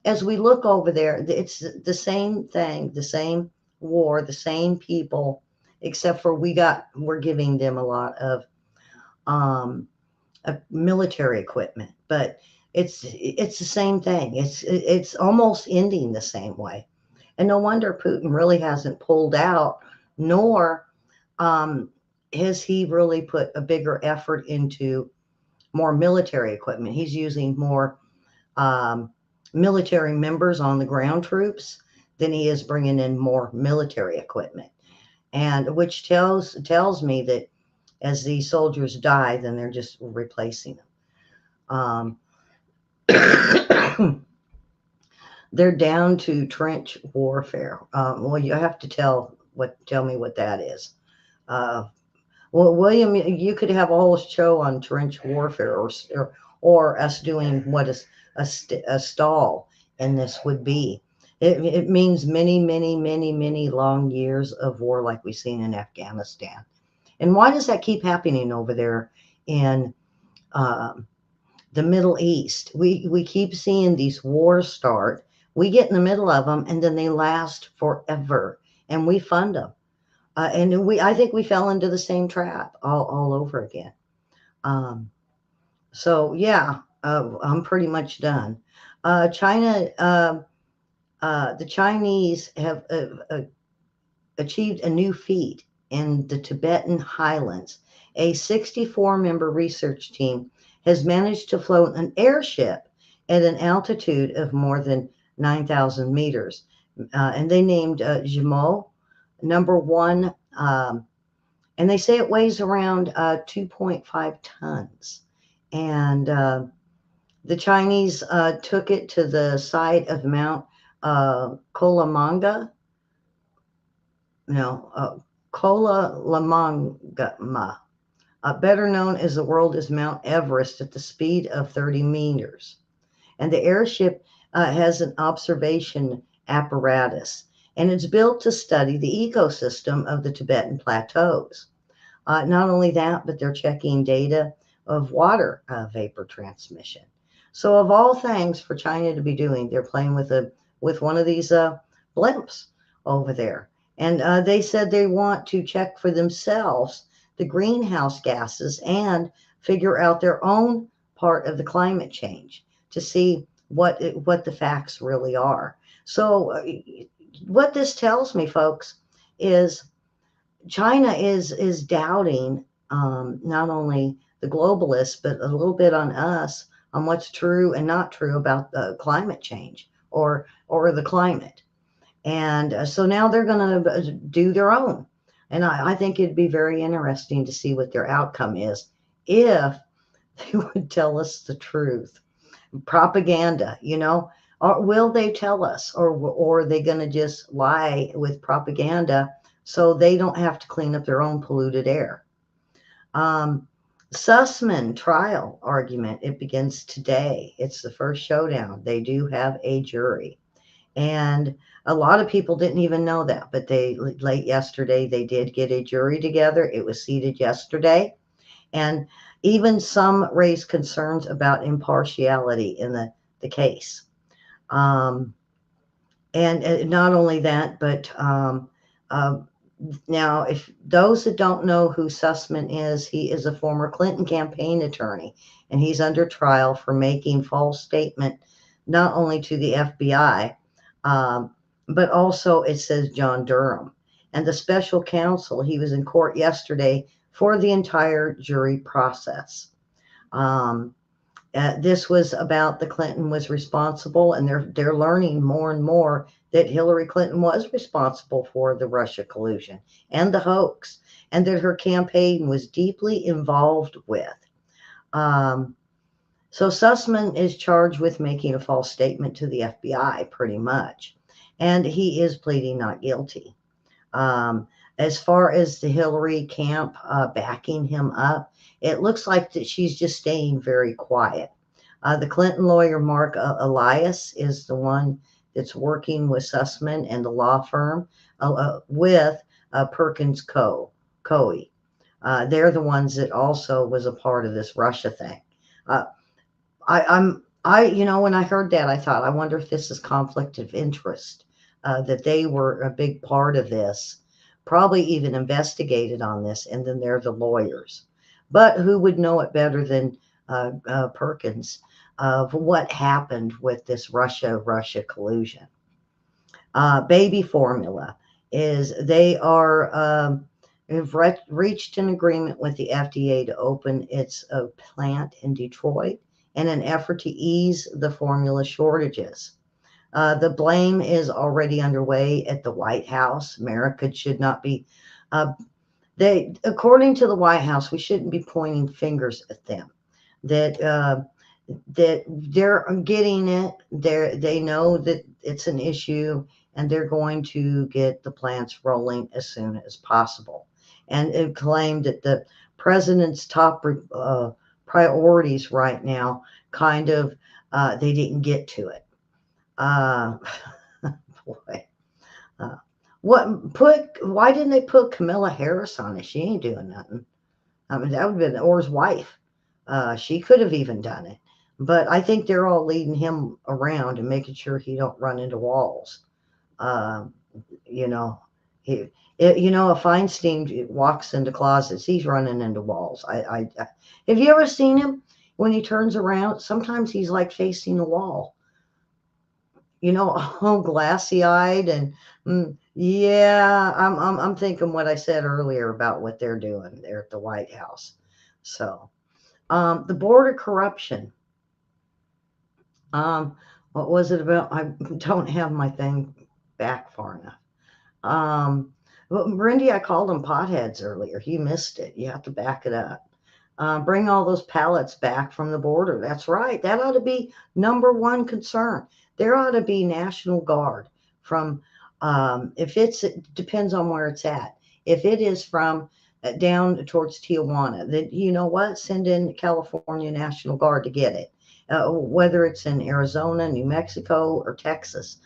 as we look over there, it's the same thing, the same war, the same people, except for we're giving them a lot of military equipment, but it's the same thing. It's almost ending the same way. And no wonder Putin really hasn't pulled out, nor um, has he really put a bigger effort into more military equipment. He's using more um, military members on the ground troops than he is bringing in more military equipment, and which tells me that as these soldiers die, then they're just replacing them. Um, they're down to trench warfare. Well, you have to tell me what that is. Uh, well, William, you could have a whole show on trench warfare, or us doing what is a stall in this would be. It means many, many, many, many long years of war, like we've seen in Afghanistan. And why does that keep happening over there in um, the Middle East? We keep seeing these wars start. We get in the middle of them, and then they last forever, and we fund them. And I think we fell into the same trap all over again. Um, so yeah, I'm pretty much done. China, the Chinese have achieved a new feat in the Tibetan highlands. A 64-member research team has managed to float an airship at an altitude of more than 9,000 meters. And they named Jimo number one. And they say it weighs around 2.5 tons. And the Chinese took it to the site of Mount Kolamanga, no, Kola better known as the world as Mount Everest, at the speed of 30 meters. And the airship has an observation apparatus, and it's built to study the ecosystem of the Tibetan plateaus. Not only that, but they're checking data of water vapor transmission. So, of all things for China to be doing, they're playing with one of these blimps over there. And they said they want to check for themselves the greenhouse gases and figure out their own part of the climate change to see what the facts really are. So, what this tells me, folks, is China is doubting not only the globalists, but a little bit on us on what's true and not true about the climate change or the climate. And so now they're going to do their own. And I think it'd be very interesting to see what their outcome is if they would tell us the truth. Propaganda, or will they tell us, or are they going to just lie with propaganda so they don't have to clean up their own polluted air? Sussman trial argument, it begins today. It's the first showdown. They do have a jury. And a lot of people didn't even know that, but late yesterday, they did get a jury together. It was seated yesterday. And even some raised concerns about impartiality in the case. And not only that, but now, if those that don't know who Sussman is, he is a former Clinton campaign attorney, and he's under trial for making false statement not only to the FBI, but also it says John Durham. And the special counsel, he was in court yesterday for the entire jury process. This was about the Clinton was responsible, and they're learning more and more that Hillary Clinton was responsible for the Russia collusion and the hoax, and that her campaign was deeply involved with. So Sussman is charged with making a false statement to the FBI, pretty much, and he is pleading not guilty. As far as the Hillary camp backing him up, it looks like that she's just staying very quiet. The Clinton lawyer, Mark Elias, is the one that's working with Sussman and the law firm with Perkins Coie. They're the ones that also was a part of this Russia thing. When I heard that, I thought, I wonder if this is conflict of interest, that they were a big part of this, probably even investigated on this, and then they're the lawyers. But who would know it better than Perkins of what happened with this Russia collusion? Baby formula is they have reached an agreement with the FDA to open its plant in Detroit in an effort to ease the formula shortages. The blame is already underway at the White House. America should not be, according to the White House, we shouldn't be pointing fingers at them. That that they're getting it. They know that it's an issue, and they're going to get the plants rolling as soon as possible. And it claimed that the president's top priorities right now kind of they didn't get to it. Uh, boy, uh, why didn't they put Camilla Harris on it? She ain't doing nothing. I mean, that would have been, or his wife. She could have even done it. But I think they're all leading him around and making sure he don't run into walls. Um, you know, if Feinstein walks into closets, he's running into walls. Have you ever seen him when he turns around? Sometimes he's like facing a wall, all glassy eyed and yeah, I'm thinking what I said earlier about what they're doing there at the White House. So, the border corruption. Um, what was it about? I don't have my thing back far enough. Well, Brindy, I called them potheads earlier. You missed it. You have to back it up. Bring all those pallets back from the border. That's right. That ought to be number one concern. There ought to be National Guard from, if it depends on where it's at. If it is from down towards Tijuana, then you know what? Send in California National Guard to get it. Whether it's in Arizona, New Mexico, or Texas,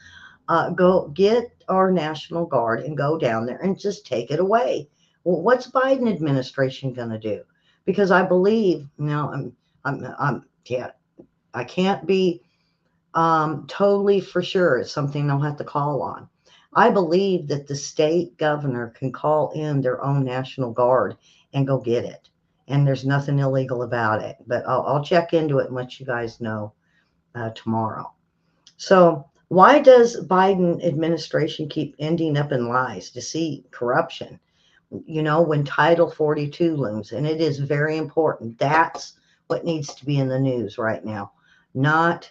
go get our National Guard and go down there and just take it away. Well, what's Biden administration going to do? Because I believe, yeah, I can't be totally for sure. It's something they'll have to call on. I believe that the state governor can call in their own National Guard and go get it. And there's nothing illegal about it. But I'll check into it and let you guys know tomorrow. So why does Biden administration keep ending up in lies, deceit, corruption? When Title 42 looms, and it is very important. That's what needs to be in the news right now, not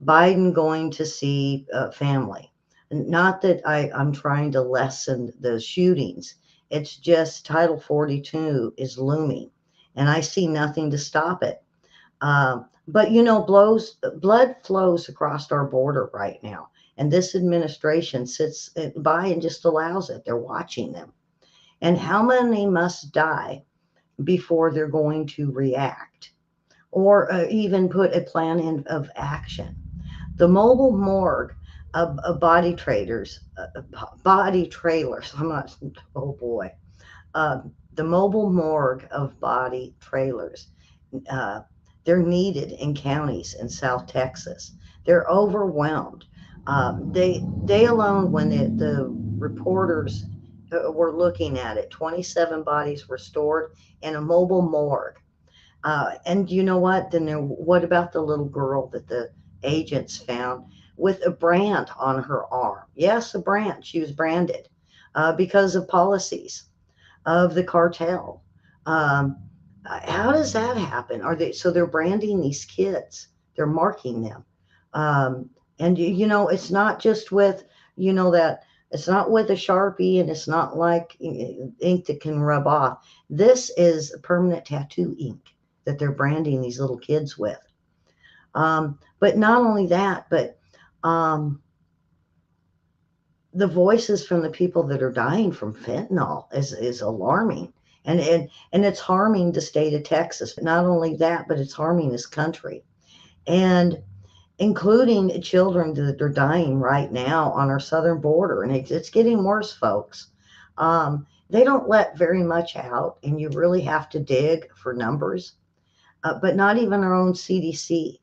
Biden going to see family. Not that I'm trying to lessen the shootings. It's just Title 42 is looming, and I see nothing to stop it. But blood flows across our border right now, and this administration sits by and just allows it. They're watching them, and how many must die before they're going to react or even put a plan in of action. The mobile morgue of body trailers. I'm not. Oh boy, uh, the mobile morgue of body trailers. Uh, they're needed in counties in South Texas. They're overwhelmed. They alone, when the reporters were looking at it, 27 bodies were stored in a mobile morgue. And you know what? What about the little girl that the agents found with a brand on her arm? Yes, a brand. She was branded because of policies of the cartel. Um, how does that happen? They're branding these kids? They're marking them, and it's not just with that. It's not with a Sharpie, and it's not like ink that can rub off. This is permanent tattoo ink that they're branding these little kids with. But not only that, but um, the voices from the people that are dying from fentanyl is alarming. And it's harming the state of Texas. But not only that, but it's harming this country. And including children that are dying right now on our southern border. And it's getting worse, folks. They don't let very much out, and you really have to dig for numbers. But not even our own CDC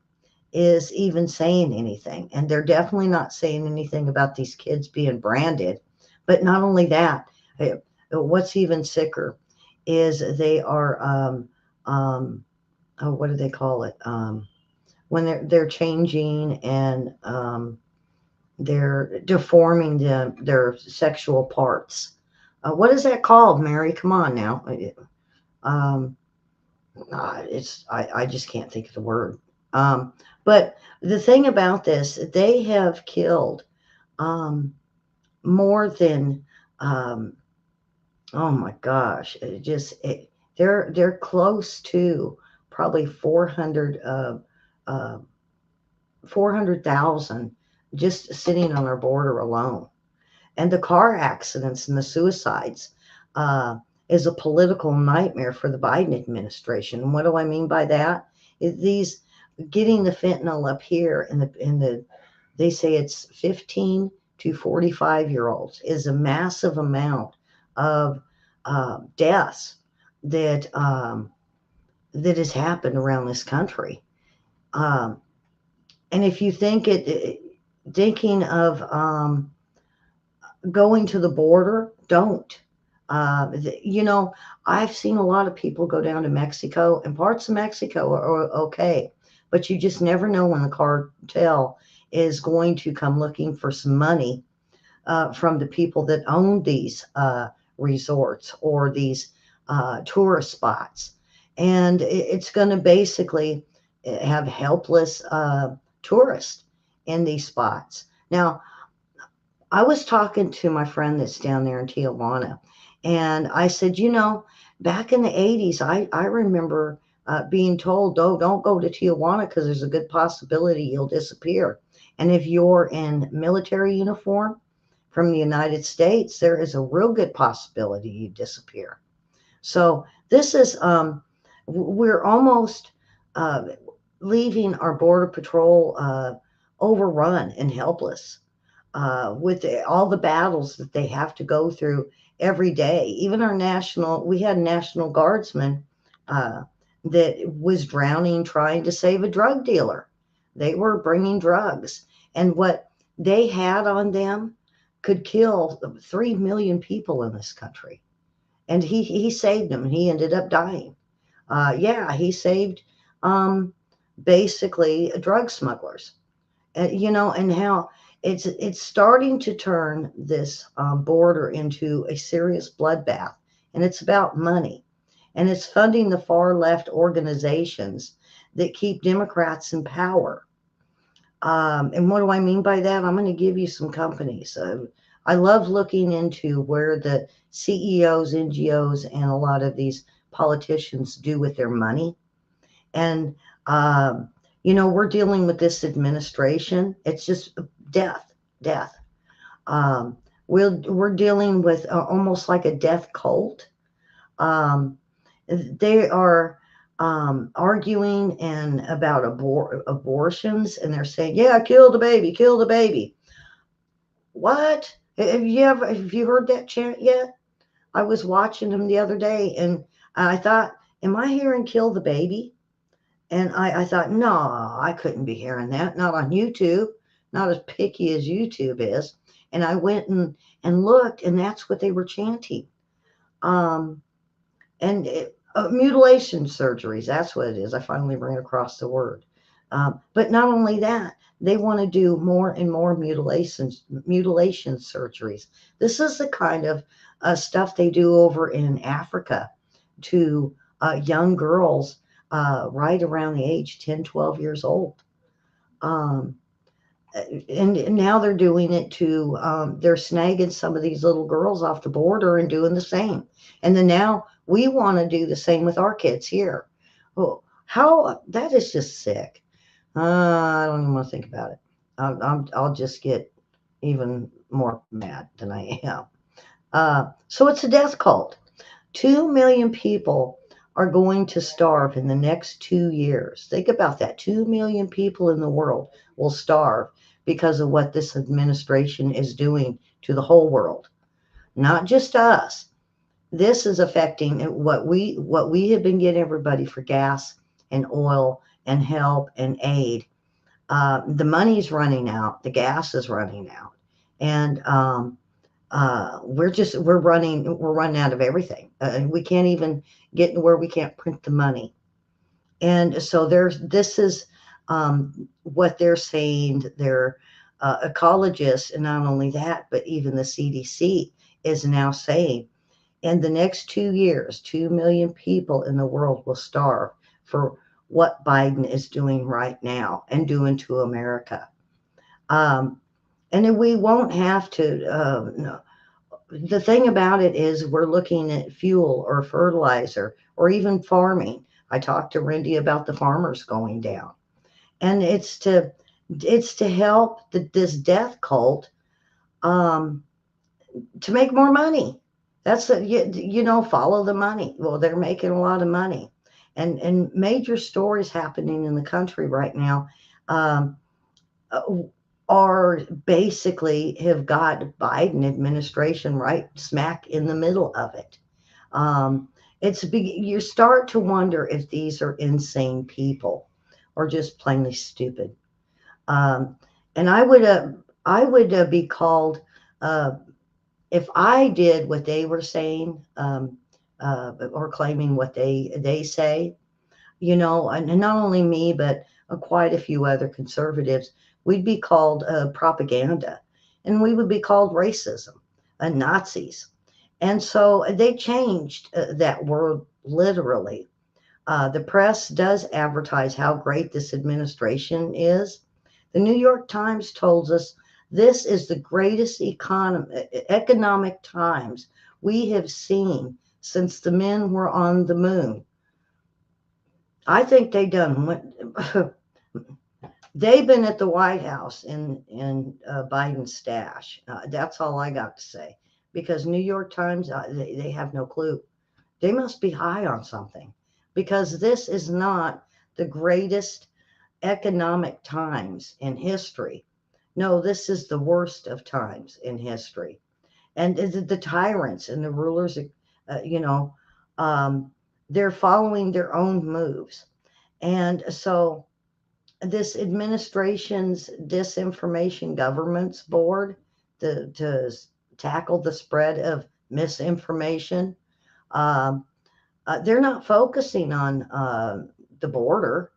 is even saying anything. And they're definitely not saying anything about these kids being branded. But not only that, what's even sicker is they are, what do they call it? When they're changing and they're deforming their sexual parts. What is that called, Mary? Come on now. Um, I just can't think of the word. But the thing about this, they have killed more than oh my gosh, they're close to probably 400 uh, 400,000 just sitting on our border alone. And the car accidents and the suicides uh, is a political nightmare for the Biden administration. And what do I mean by that? These getting the fentanyl up here in the they say it's 15 to 45 year olds is a massive amount of deaths that that has happened around this country. Um, and if you think thinking of going to the border, don't. You know, I've seen a lot of people go down to Mexico, and parts of Mexico are okay, but you just never know when the cartel is going to come looking for some money from the people that own these resorts or these tourist spots. And it's going to basically have helpless tourists in these spots. Now, I was talking to my friend that's down there in Tijuana, and I said, you know, back in the 80s, I remember being told, oh, don't go to Tijuana because there's a good possibility you'll disappear. And if you're in military uniform from the United States, there is a real good possibility you disappear. So this is, we're almost uh, leaving our Border Patrol overrun and helpless with all the battles that they have to go through every day. Even we had a National Guardsman uh, that was drowning trying to save a drug dealer. They were bringing drugs, and what they had on them could kill 3 million people in this country. And he saved them, and he ended up dying. Yeah, he saved um, basically drug smugglers. You know, and how it's starting to turn this border into a serious bloodbath, and it's about money, and it's funding the far left organizations that keep Democrats in power. And what do I mean by that? I'm going to give you some companies. I love looking into where the CEOs, NGOs, and a lot of these politicians do with their money. And, um, you know, we're dealing with this administration. It's just death, death. Um, we're dealing with almost like a death cult. Um, they are arguing and about abortions, and they're saying, "Yeah, kill the baby, kill the baby." What? Have you heard that chant yet? I was watching them the other day, and I thought, "Am I hearing kill the baby?" And I thought, no, I couldn't be hearing that, not on YouTube, not as picky as YouTube is. And I went and looked, and that's what they were chanting. Um, and mutilation surgeries, that's what it is. I finally ran across the word. But not only that, they want to do more and more mutilation surgeries. This is the kind of stuff they do over in Africa to young girls right around the age 10, 12 years old. Um, and now they're doing it to, they're snagging some of these little girls off the border and doing the same. And then now we want to do the same with our kids here. Oh, how that is just sick. I don't even want to think about it. I'll just get even more mad than I am. So it's a death cult. 2 million people are going to starve in the next 2 years. Think about that. 2 million people in the world will starve because of what this administration is doing to the whole world, not just us. This is affecting what we have been getting everybody for gas and oil and help and aid. The money's running out, the gas is running out, and we're running out of everything. We can't even get to where we can't print the money. And so this is what they're saying. They're ecologists, and not only that, but even the CDC is now saying in the next 2 years, 2 million people in the world will starve for what Biden is doing right now and doing to America. Um, and then we won't have to, no, the thing about it is we're looking at fuel or fertilizer or even farming. I talked to Randy about the farmers going down. and it's to help this death cult, um, to make more money. Follow the money. Well, they're making a lot of money, and major stories happening in the country right now, um, uh, are basically have got Biden administration right smack in the middle of it. Um, you start to wonder if these are insane people or just plainly stupid. Um, and I would be called, uh, if I did what they were saying, or claiming what they say, and not only me, but quite a few other conservatives, we'd be called propaganda, and we would be called racism and Nazis. And so they changed that word literally. The press does advertise how great this administration is. The New York Times told us this is the greatest economic times we have seen since the men were on the moon. I think they done went. They've been at the White House in Biden's stash. That's all I got to say. Because New York Times, they have no clue. They must be high on something, because this is not the greatest economic times in history. No, this is the worst of times in history. And the tyrants and the rulers, you know, um, they're following their own moves. And so this administration's disinformation governance board, to tackle the spread of misinformation, um, they're not focusing on the border,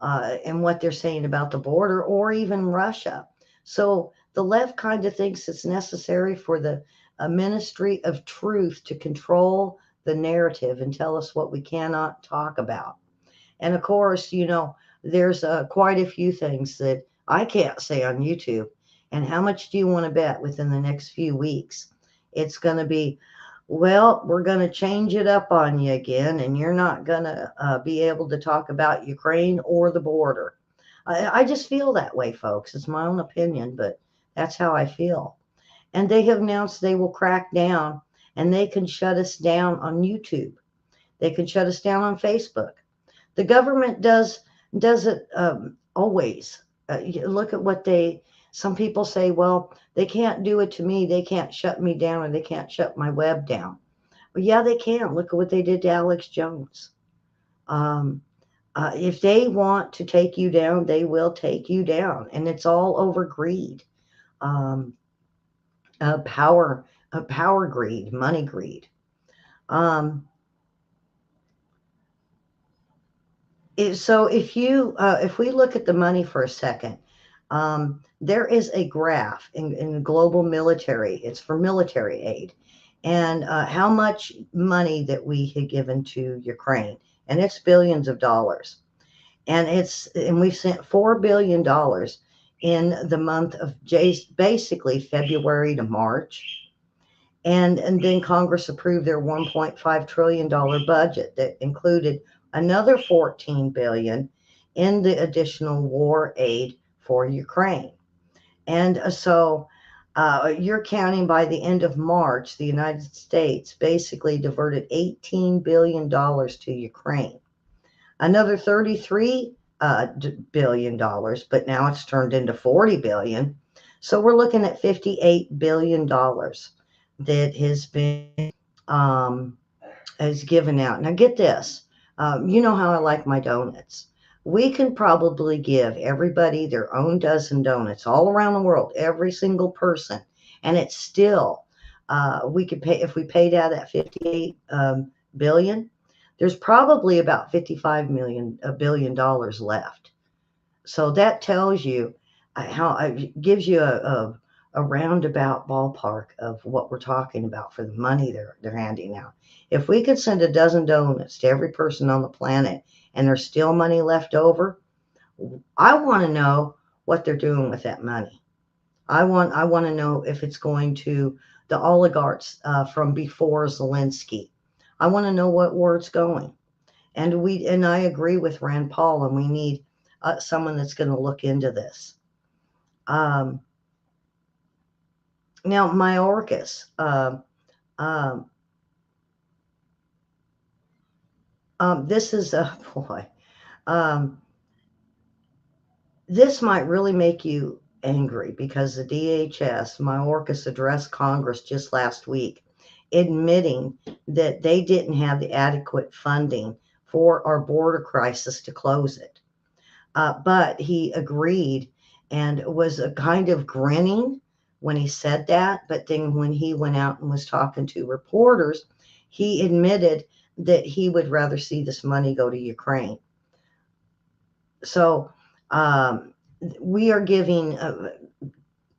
and what they're saying about the border, or even Russia. So the left kind of thinks it's necessary for the Ministry of Truth to control the narrative and tell us what we cannot talk about. And of course, there's quite a few things that I can't say on YouTube. And how much do you want to bet within the next few weeks? It's going to be, well, we're going to change it up on you again, and you're not going to be able to talk about Ukraine or the border. I just feel that way, folks. It's my own opinion, but that's how I feel. And they have announced they will crack down, and they can shut us down on YouTube. They can shut us down on Facebook. The government does it always. You look at what some people say, well, they can't do it to me. They can't shut me down, or they can't shut my web down. Well, yeah, they can. Look at what they did to Alex Jones. Um, if they want to take you down, they will take you down. And it's all over greed, um, power greed, money greed. Um, so if we look at the money for a second, there is a graph in global military. It's for military aid, and how much money that we had given to Ukraine, and it's billions of dollars, and we've sent $4 billion in the month of basically February to March. And then Congress approved their $1.5 trillion budget that included another 14 billion in the additional war aid for Ukraine. And so you're counting by the end of March, the United States basically diverted $18 billion to Ukraine. Another 33 billion dollars, but now it's turned into 40 billion. So we're looking at $58 billion that um, has given out. Now get this. You know how I like my donuts. We can probably give everybody their own dozen donuts all around the world, every single person, and it's still, we could pay, if we paid out that 58 billion. There's probably about 55 million $1 billion left. So that tells you how it gives you a roundabout ballpark of what we're talking about for the money they're handing out. If we could send a dozen donuts to every person on the planet and there's still money left over, I want to know what they're doing with that money. I want to know if it's going to the oligarchs from before Zelensky. I want to know where it's going. And I agree with Rand Paul, and we need someone that's going to look into this. Um, Now, Mayorkas, um, this is a boy. Um, this might really make you angry because the DHS, Mayorkas, addressed Congress just last week, admitting that they didn't have the adequate funding for our border crisis to close it. But he agreed and was a kind of grinning when he said that. But then when he went out and was talking to reporters, he admitted that he would rather see this money go to Ukraine. So um, we are giving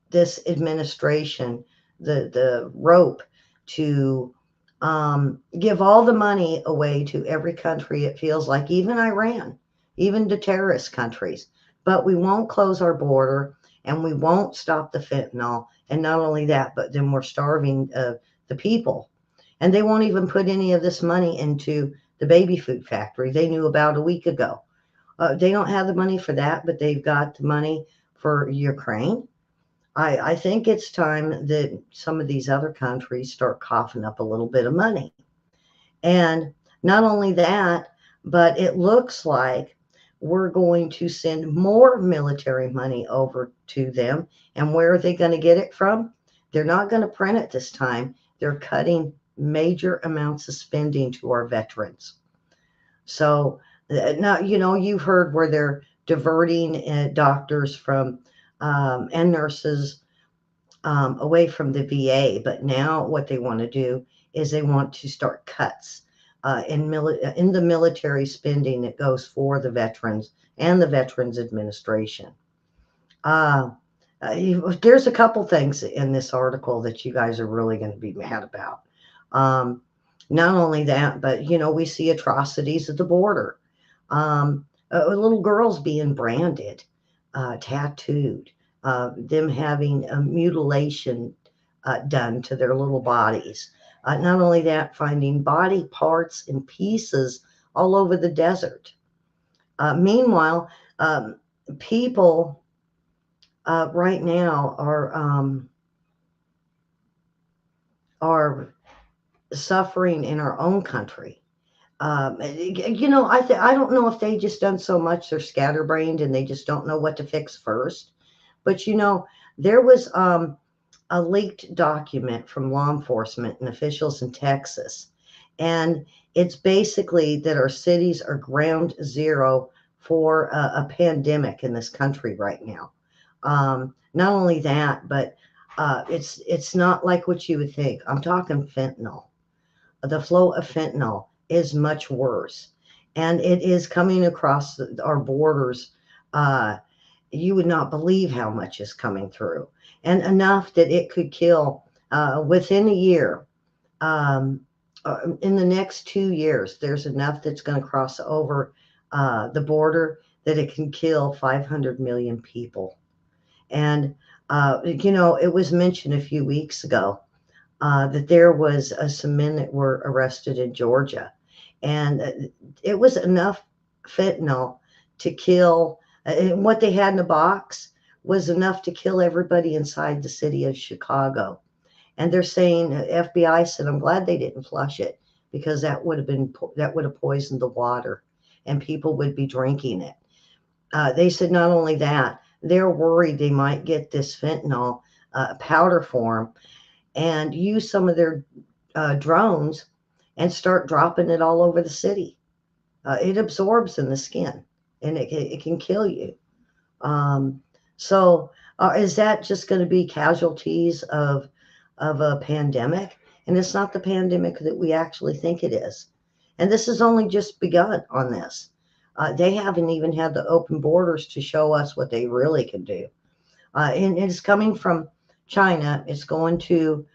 this administration the rope to give all the money away to every country, it feels like, even Iran, even to terrorist countries. But we won't close our border and we won't stop the fentanyl. And not only that, but then we're starving the people. And they won't even put any of this money into the baby food factory they knew about a week ago. They don't have the money for that, but they've got the money for Ukraine. I think it's time that some of these other countries start coughing up a little bit of money. And not only that, but it looks like we're going to send more military money over to them. And where are they going to get it from? They're not going to print it this time. They're cutting major amounts of spending to our veterans. So now, you've heard where they're diverting doctors from and nurses away from the VA. But now what they want to do is they want to start cuts in the military spending that goes for the veterans and the Veterans Administration. Uh, there's a couple things in this article that you guys are really going to be mad about. Not only that, but we see atrocities at the border. Little girls being branded, tattooed, them having a mutilation done to their little bodies. Not only that, finding body parts and pieces all over the desert. Meanwhile, people right now are suffering in our own country. I don't know if they just done so much they're scatterbrained and they just don't know what to fix first. But there was a leaked document from law enforcement and officials in Texas, and it's basically that our cities are ground zero for a pandemic in this country right now. Not only that, but it's not like what you would think. I'm talking fentanyl. The flow of fentanyl is much worse, and it is coming across our borders. You would not believe how much is coming through, and enough that it could kill within a year. Um, in the next 2 years, there's enough that's going to cross over the border that it can kill 500 million people. And it was mentioned a few weeks ago that there was some men that were arrested in Georgia, and it was enough fentanyl to kill. What they had in a box was enough to kill everybody inside the city of Chicago. And they're saying, FBI said, I'm glad they didn't flush it because that would have poisoned the water, and people would be drinking it. They said not only that, they're worried they might get this fentanyl powder form and use some of their drones and start dropping it all over the city. It absorbs in the skin and it can kill you. So is that just going to be casualties of a pandemic? And it's not the pandemic that we actually think it is. And this has only just begun on this. They haven't even had the open borders to show us what they really can do. And it's coming from China. It's going to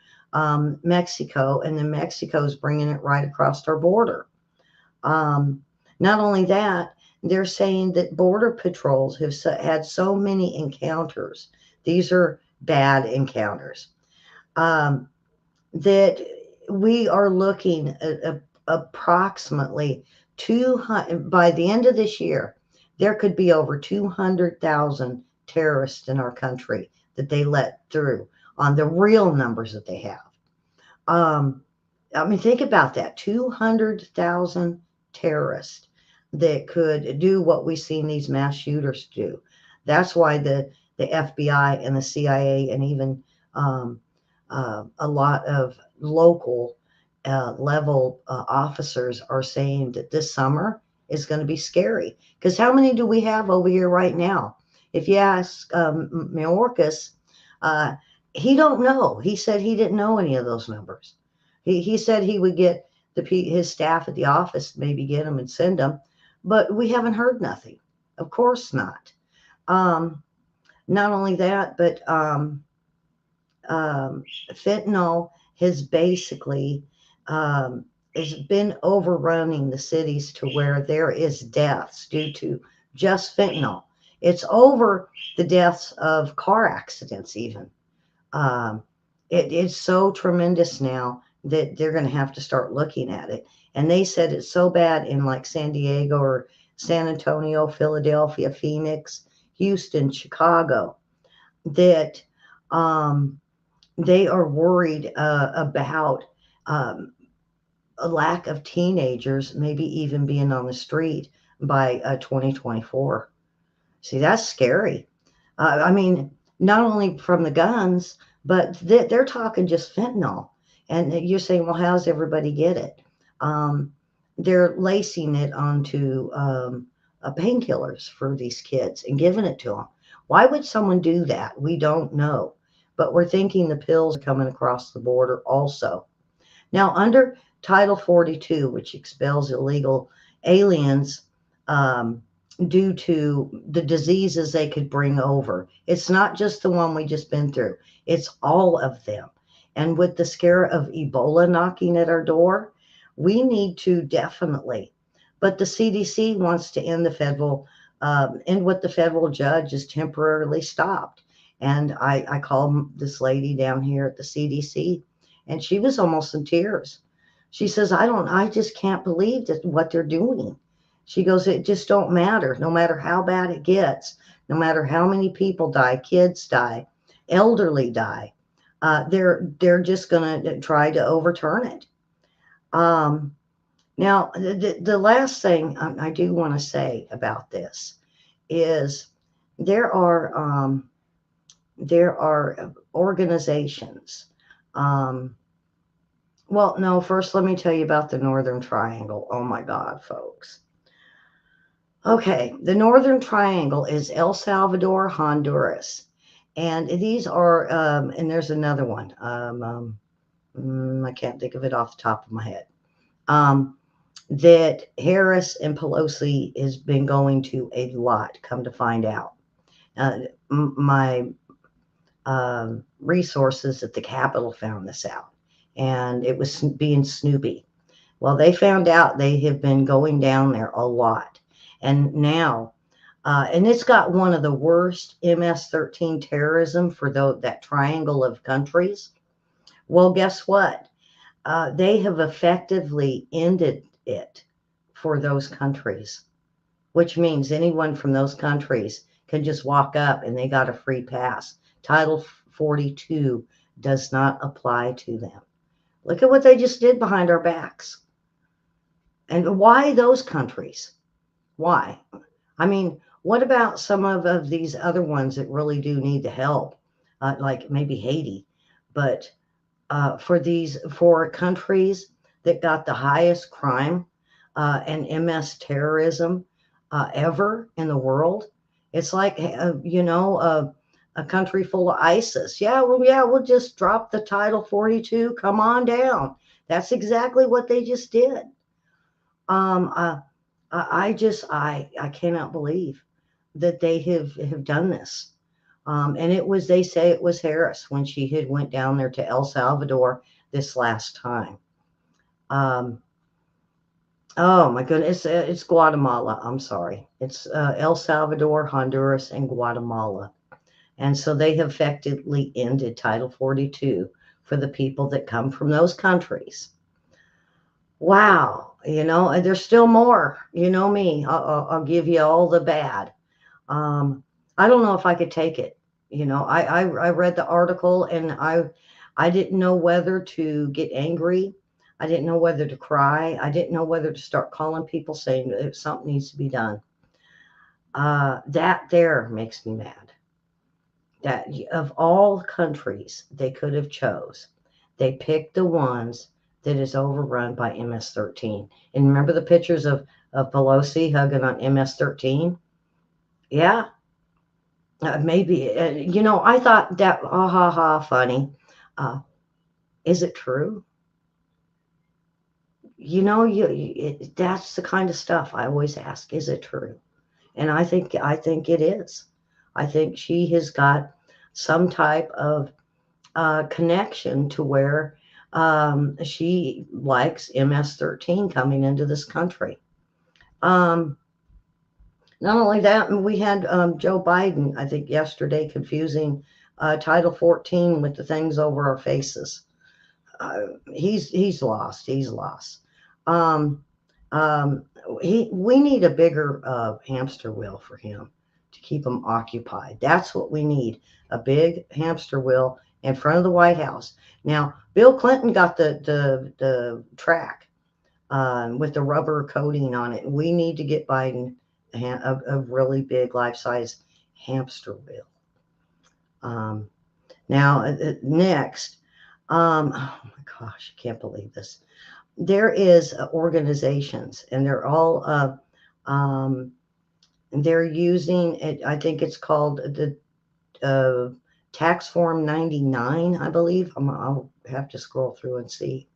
Mexico, and then Mexico's bringing it right across our border. Not only that, they're saying that border patrols have had so many encounters. These are bad encounters. That we are looking at approximately 200, by the end of this year, there could be over 200,000 terrorists in our country that they let through on the real numbers that they have. I mean, think about that, 200,000 terrorists that could do what we've seen these mass shooters do. That's why the FBI and the CIA and even um, a lot of local level officers are saying that this summer is going to be scary. Because how many do we have over here right now? If you ask Mayorkas, uh, he don't know. He said he didn't know any of those numbers. He said he would get his staff at the office, maybe get them and send them, but we haven't heard nothing. Of course not. Um, Not only that, but fentanyl has basically has been overrunning the cities to where there is deaths due to just fentanyl. It's over the deaths of car accidents even. Um, it's so tremendous now that they're going to have to start looking at it. And they said it's so bad in like San Diego or San Antonio, Philadelphia, Phoenix, Houston, Chicago, that um, they are worried about um, a lack of teenagers, maybe even being on the street by 2024. See, that's scary. I mean, not only from the guns, but they're talking just fentanyl. And you're saying, well, how's everybody get it? Um, they're lacing it onto painkillers for these kids and giving it to them. Why would someone do that? We don't know. But we're thinking the pills are coming across the border also. Now, under Title 42, which expels illegal aliens um, due to the diseases they could bring over, it's not just the one we just been through, it's all of them. And with the scare of Ebola knocking at our door, we need to definitely. But the CDC wants to end the federal, end what the federal judge has temporarily stopped. And I called this lady down here at the CDC, and she was almost in tears. She says, I just can't believe that what they're doing. She goes, it just don't matter. No matter how bad it gets, no matter how many people die, kids die, elderly die, they're just going to try to overturn it. Um, Now, the last thing I do want to say about this is there are there are organizations. Um, well, no, first let me tell you about the Northern Triangle. Oh my God, folks. Okay, the Northern Triangle is El Salvador, Honduras, and these are, and there's another one. I can't think of it off the top of my head. That Harris and Pelosi has been going to a lot, come to find out. My resources at the Capitol found this out, and it was being snoopy. Well, they found out they have been going down there a lot. And now, and it's got one of the worst MS-13 terrorism for that triangle of countries. Well, guess what? They have effectively ended it for those countries, which means anyone from those countries can just walk up and they got a free pass. Title 42 does not apply to them. Look at what they just did behind our backs. And why those countries? Why? I mean, what about some of these other ones that really do need the help, like maybe Haiti? But for countries that got the highest crime and MS terrorism ever in the world, it's like a country full of ISIS. Yeah, we'll just drop the Title 42. Come on down. That's exactly what they just did. I cannot believe that they have done this. And they say it was Harris when she had went down there to El Salvador this last time. Oh my goodness, it's Guatemala. I'm sorry. It's El Salvador, Honduras, and Guatemala. And so they have effectively ended Title 42 for the people that come from those countries. Wow. And there's still more. You know me. I'll give you all the bad. Um, I don't know if I could take it. I read the article and I didn't know whether to get angry. I didn't know whether to cry. I didn't know whether to start calling people saying that something needs to be done. That there makes me mad. That of all countries they could have chose, they picked the ones that is overrun by MS-13. And remember the pictures of Pelosi hugging on MS-13? Yeah, maybe. I thought that, ha ha, funny. Uh, is it true? That's the kind of stuff I always ask. Is it true? And I think it is. I think she has got some type of connection to where she likes MS-13 coming into this country. Um, Not only that, we had Joe Biden, I think, yesterday confusing Title 14 with the things over our faces. He's lost. He's lost. Um, um, we need a bigger hamster wheel for him to keep him occupied. That's what we need, a big hamster wheel in front of the White House. Now, Bill Clinton got the track with the rubber coating on it. We need to get Biden a really big life-size hamster wheel. Um, Now, next, oh my gosh, I can't believe this. There is organizations, and they're all um, they're using it. I think it's called the Tax Form 99, I believe. I'll have to scroll through and see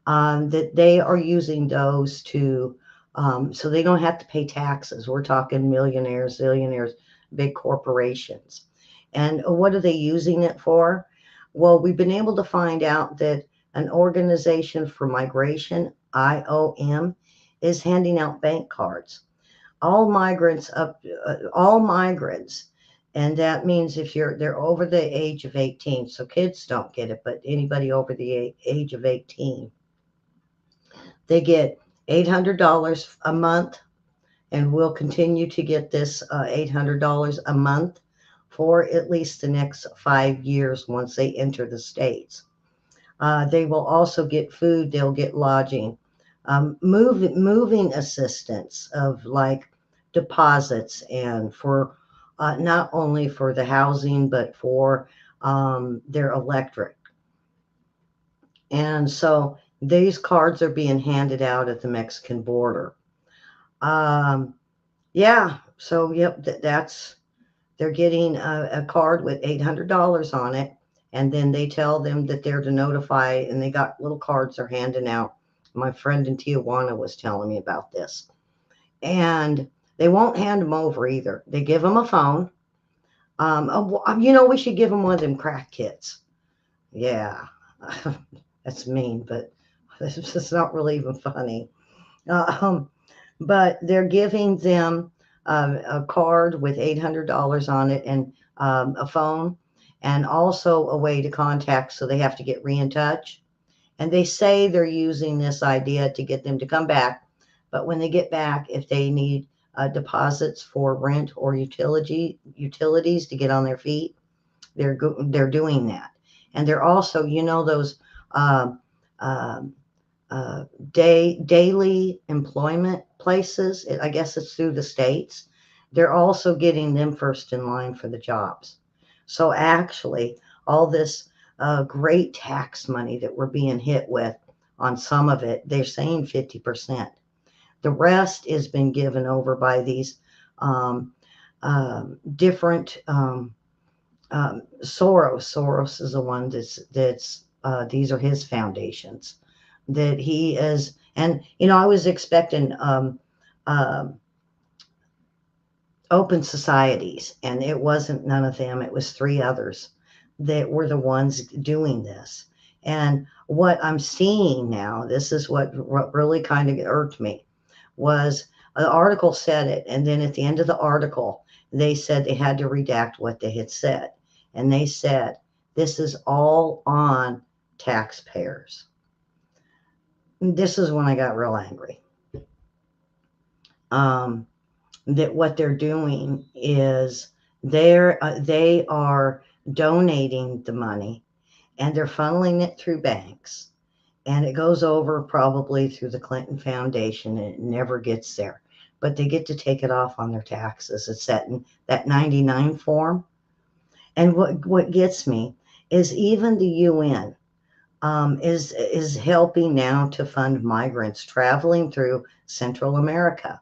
that they are using those to so they don't have to pay taxes. We're talking millionaires, zillionaires, big corporations. And what are they using it for? Well, we've been able to find out that an organization for migration, IOM, is handing out bank cards. All migrants, and that means if they're over the age of 18. So kids don't get it, but anybody over the age of 18, they get $800 a month, and we'll continue to get this $800 a month for at least the next 5 years once they enter the States. They will also get food, they'll get lodging, moving assistance of like deposits, and for not only for the housing, but for their electric. And so these cards are being handed out at the Mexican border. Um, yeah, so yep, they're getting a card with $800 on it, and then they tell them that they're to notify, and they got little cards they're handing out. My friend in Tijuana was telling me about this, and they won't hand them over either. They give them a phone. We should give them one of them crack kits. Yeah, that's mean, but it's not really even funny. Um, but they're giving them a card with $800 on it, and a phone, and also a way to contact, so they have to get in touch. And they say they're using this idea to get them to come back. But when they get back, if they need deposits for rent or utilities to get on their feet, they're doing that. And they're also, those um, um, daily employment places. I guess it's through the states. They're also getting them first in line for the jobs. So actually, all this great tax money that we're being hit with, on some of it, they're saying 50%. The rest has been given over by these different Soros. Soros is the one that's these are his foundations that he is. And I was expecting open societies, and it wasn't none of them. It was three others that were the ones doing this. And what I'm seeing now, this is what really kind of irked me, was the article said it, and then at the end of the article, they said they had to redact what they had said. And they said, this is all on taxpayers. this is when I got real angry. Um, that what they're doing is they are donating the money and they're funneling it through banks, and it goes over probably through the Clinton Foundation and it never gets there. But they get to take it off on their taxes. It's that 99 form. And what gets me is even the UN is helping now to fund migrants traveling through Central America.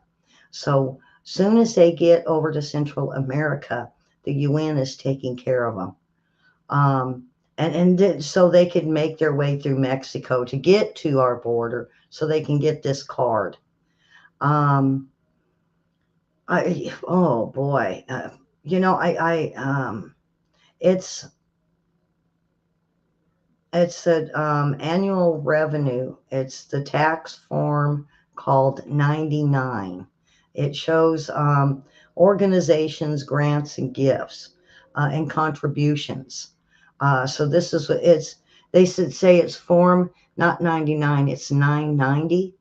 So soon as they get over to Central America, the UN is taking care of them. Um, so they could make their way through Mexico to get to our border so they can get this card. Um, oh boy, it's the annual revenue. It's the tax form called 99. It shows organizations, grants, and gifts and contributions. So this is what it's. They should say it's form not 99. It's 990,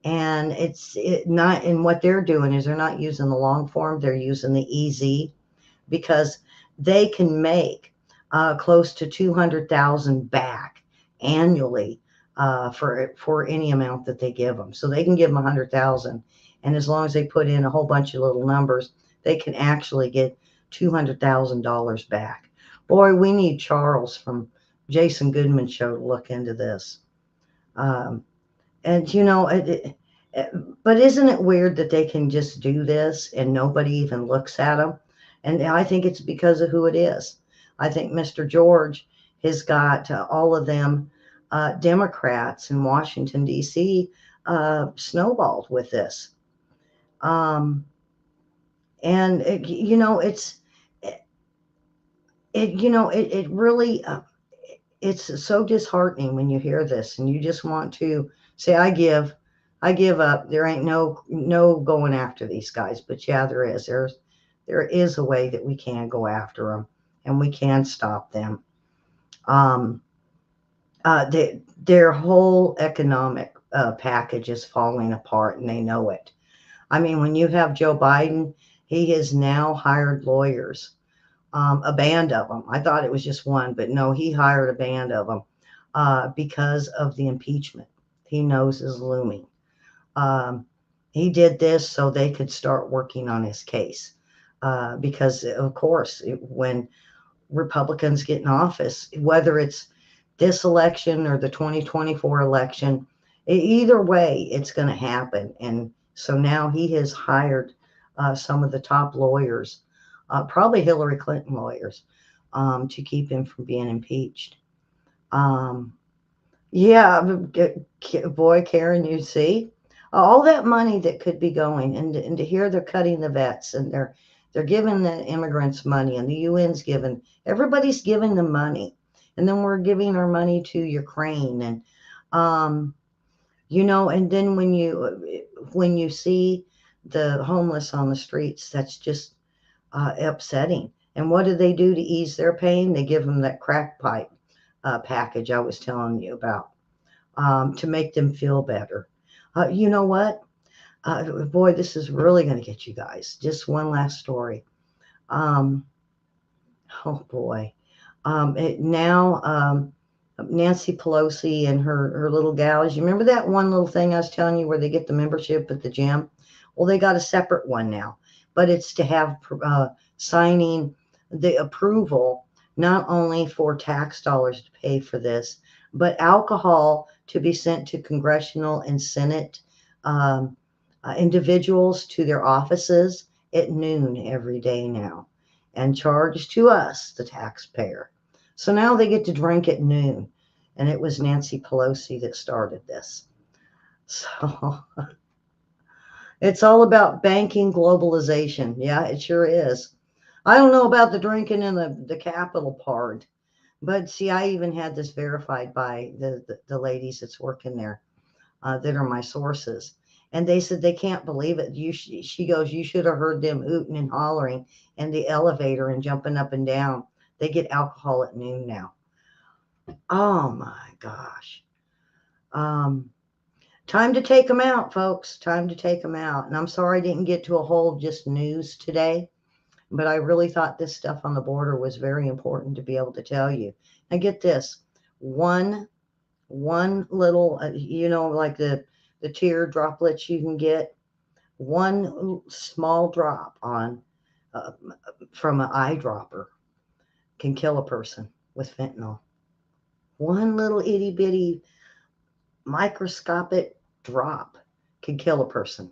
and it not. And what they're doing is they're not using the long form. They're using the EZ because they can make close to 200,000 back annually for any amount that they give them. So they can give them 100,000, and as long as they put in a whole bunch of little numbers, they can actually get $200,000 back. Boy, we need Charles from Jason Goodman show to look into this. Um, and but isn't it weird that they can just do this and nobody even looks at them? And I think it's because of who it is. I think Mr. George has got all of them Democrats in Washington, D.C. Snowballed with this. Um, and, it really, it's so disheartening when you hear this and you just want to say, I give up. There ain't no going after these guys. But yeah, there is. There is a way that we can go after them and we can stop them. Um, their whole economic package is falling apart and they know it. I mean, when you have Joe Biden, he has now hired lawyers, a band of them. I thought it was just one, but no, he hired a band of them because of the impeachment he knows is looming. Um, he did this so they could start working on his case. Because, of course, when Republicans get in office, whether it's this election or the 2024 election, either way, it's going to happen. And so now he has hired some of the top lawyers, probably Hillary Clinton lawyers, to keep him from being impeached. Um, yeah, boy, Karen, you see all that money that could be going, and to hear they're cutting the vets and they're giving the immigrants money, and the UN's giving everybody's giving them money, and then we're giving our money to Ukraine, and um, and then when you see the homeless on the streets, that's just upsetting. And what do they do to ease their pain? They give them that crack pipe package I was telling you about to make them feel better. You know what? Boy, this is really going to get you guys. Just one last story. Um, oh boy. Now, Nancy Pelosi and her little gals. You remember that one little thing I was telling you where they get the membership at the gym? Well, they got a separate one now, but it's to have signing the approval not only for tax dollars to pay for this, but alcohol to be sent to congressional and Senate um, individuals to their offices at noon every day now and charged to us, the taxpayer. So now they get to drink at noon. And it was Nancy Pelosi that started this. So it's all about banking globalization. Yeah, it sure is. I don't know about the drinking in the Capitol part, but see, I even had this verified by the ladies that's working there that are my sources. And they said they can't believe it. She goes, you should have heard them hooting and hollering in the elevator and jumping up and down. They get alcohol at noon now. Oh my gosh. Um, Time to take them out, folks. Time to take them out. And I'm sorry I didn't get to a whole just news today, but I really thought this stuff on the border was very important to be able to tell you. And get this, one little, like the tear droplets you can get, one small drop on uh, from an eyedropper can kill a person with fentanyl. One little itty bitty microscopic drop can kill a person.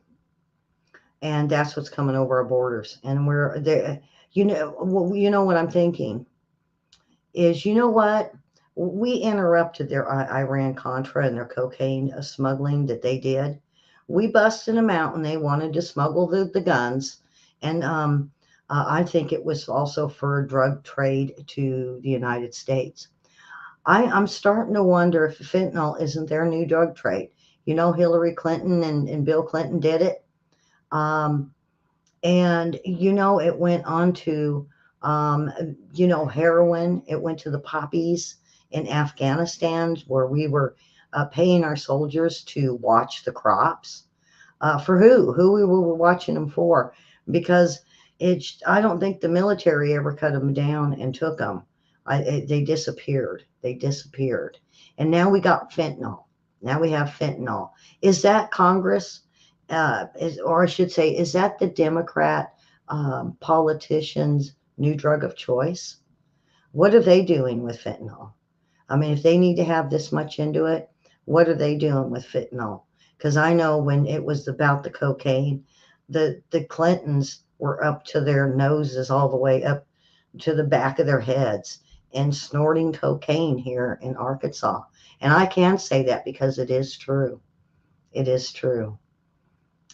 And that's what's coming over our borders. And we're there. You know what I'm thinking is, you know what? We interrupted their Iran Contra and their cocaine smuggling that they did. We busted them out and they wanted to smuggle the guns. And I think it was also for drug trade to the United States. I'm starting to wonder if fentanyl isn't their new drug trade. You know, Hillary Clinton and Bill Clinton did it. Um, and, it went on to, heroin. It went to the poppies in Afghanistan where we were paying our soldiers to watch the crops. For who? Who we were watching them for? Because I don't think the military ever cut them down and took them. They disappeared. They disappeared. And now we got fentanyl. Now we have fentanyl. Is that Congress? Or I should say, is that the Democrat politicians' new drug of choice? What are they doing with fentanyl? I mean, if they need to have this much into it, what are they doing with fentanyl? Because I know when it was about the cocaine, the Clintons were up to their noses all the way up to the back of their heads and snorting cocaine here in Arkansas. And I can say that because it is true. It is true.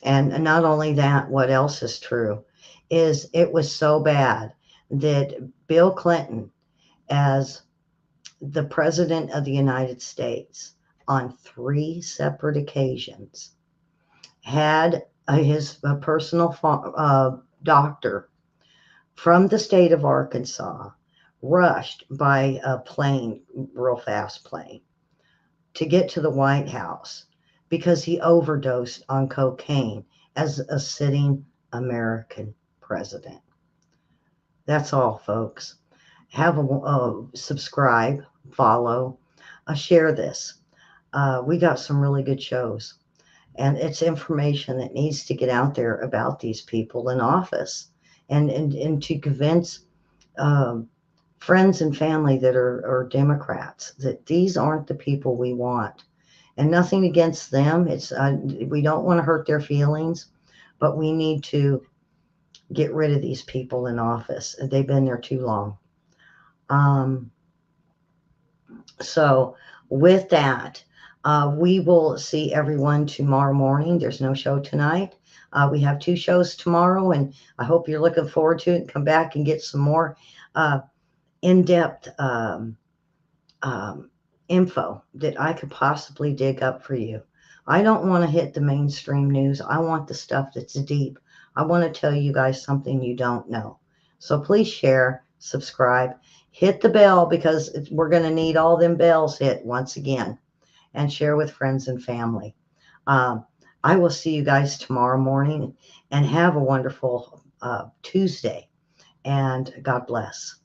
And not only that, what else is true is it was so bad that Bill Clinton, as the president of the United States, on 3 separate occasions, had his personal doctor from the state of Arkansas rushed by a plane, real fast plane, to get to the White House because he overdosed on cocaine as a sitting American president. That's all, folks. Have a subscribe, follow, share this. We got some really good shows, and it's information that needs to get out there about these people in office, and to convince friends and family that are Democrats that these aren't the people we want. And nothing against them. It's we don't want to hurt their feelings, but we need to get rid of these people in office. They've been there too long. So with that, we will see everyone tomorrow morning. There's no show tonight. We have 2 shows tomorrow, and I hope you're looking forward to it. Come back and get some more in-depth info that I could possibly dig up for you. I don't want to hit the mainstream news. I want the stuff that's deep. I want to tell you guys something you don't know. So please share, subscribe, hit the bell because we're going to need all them bells hit once again, and share with friends and family. I will see you guys tomorrow morning, and have a wonderful Tuesday, and God bless.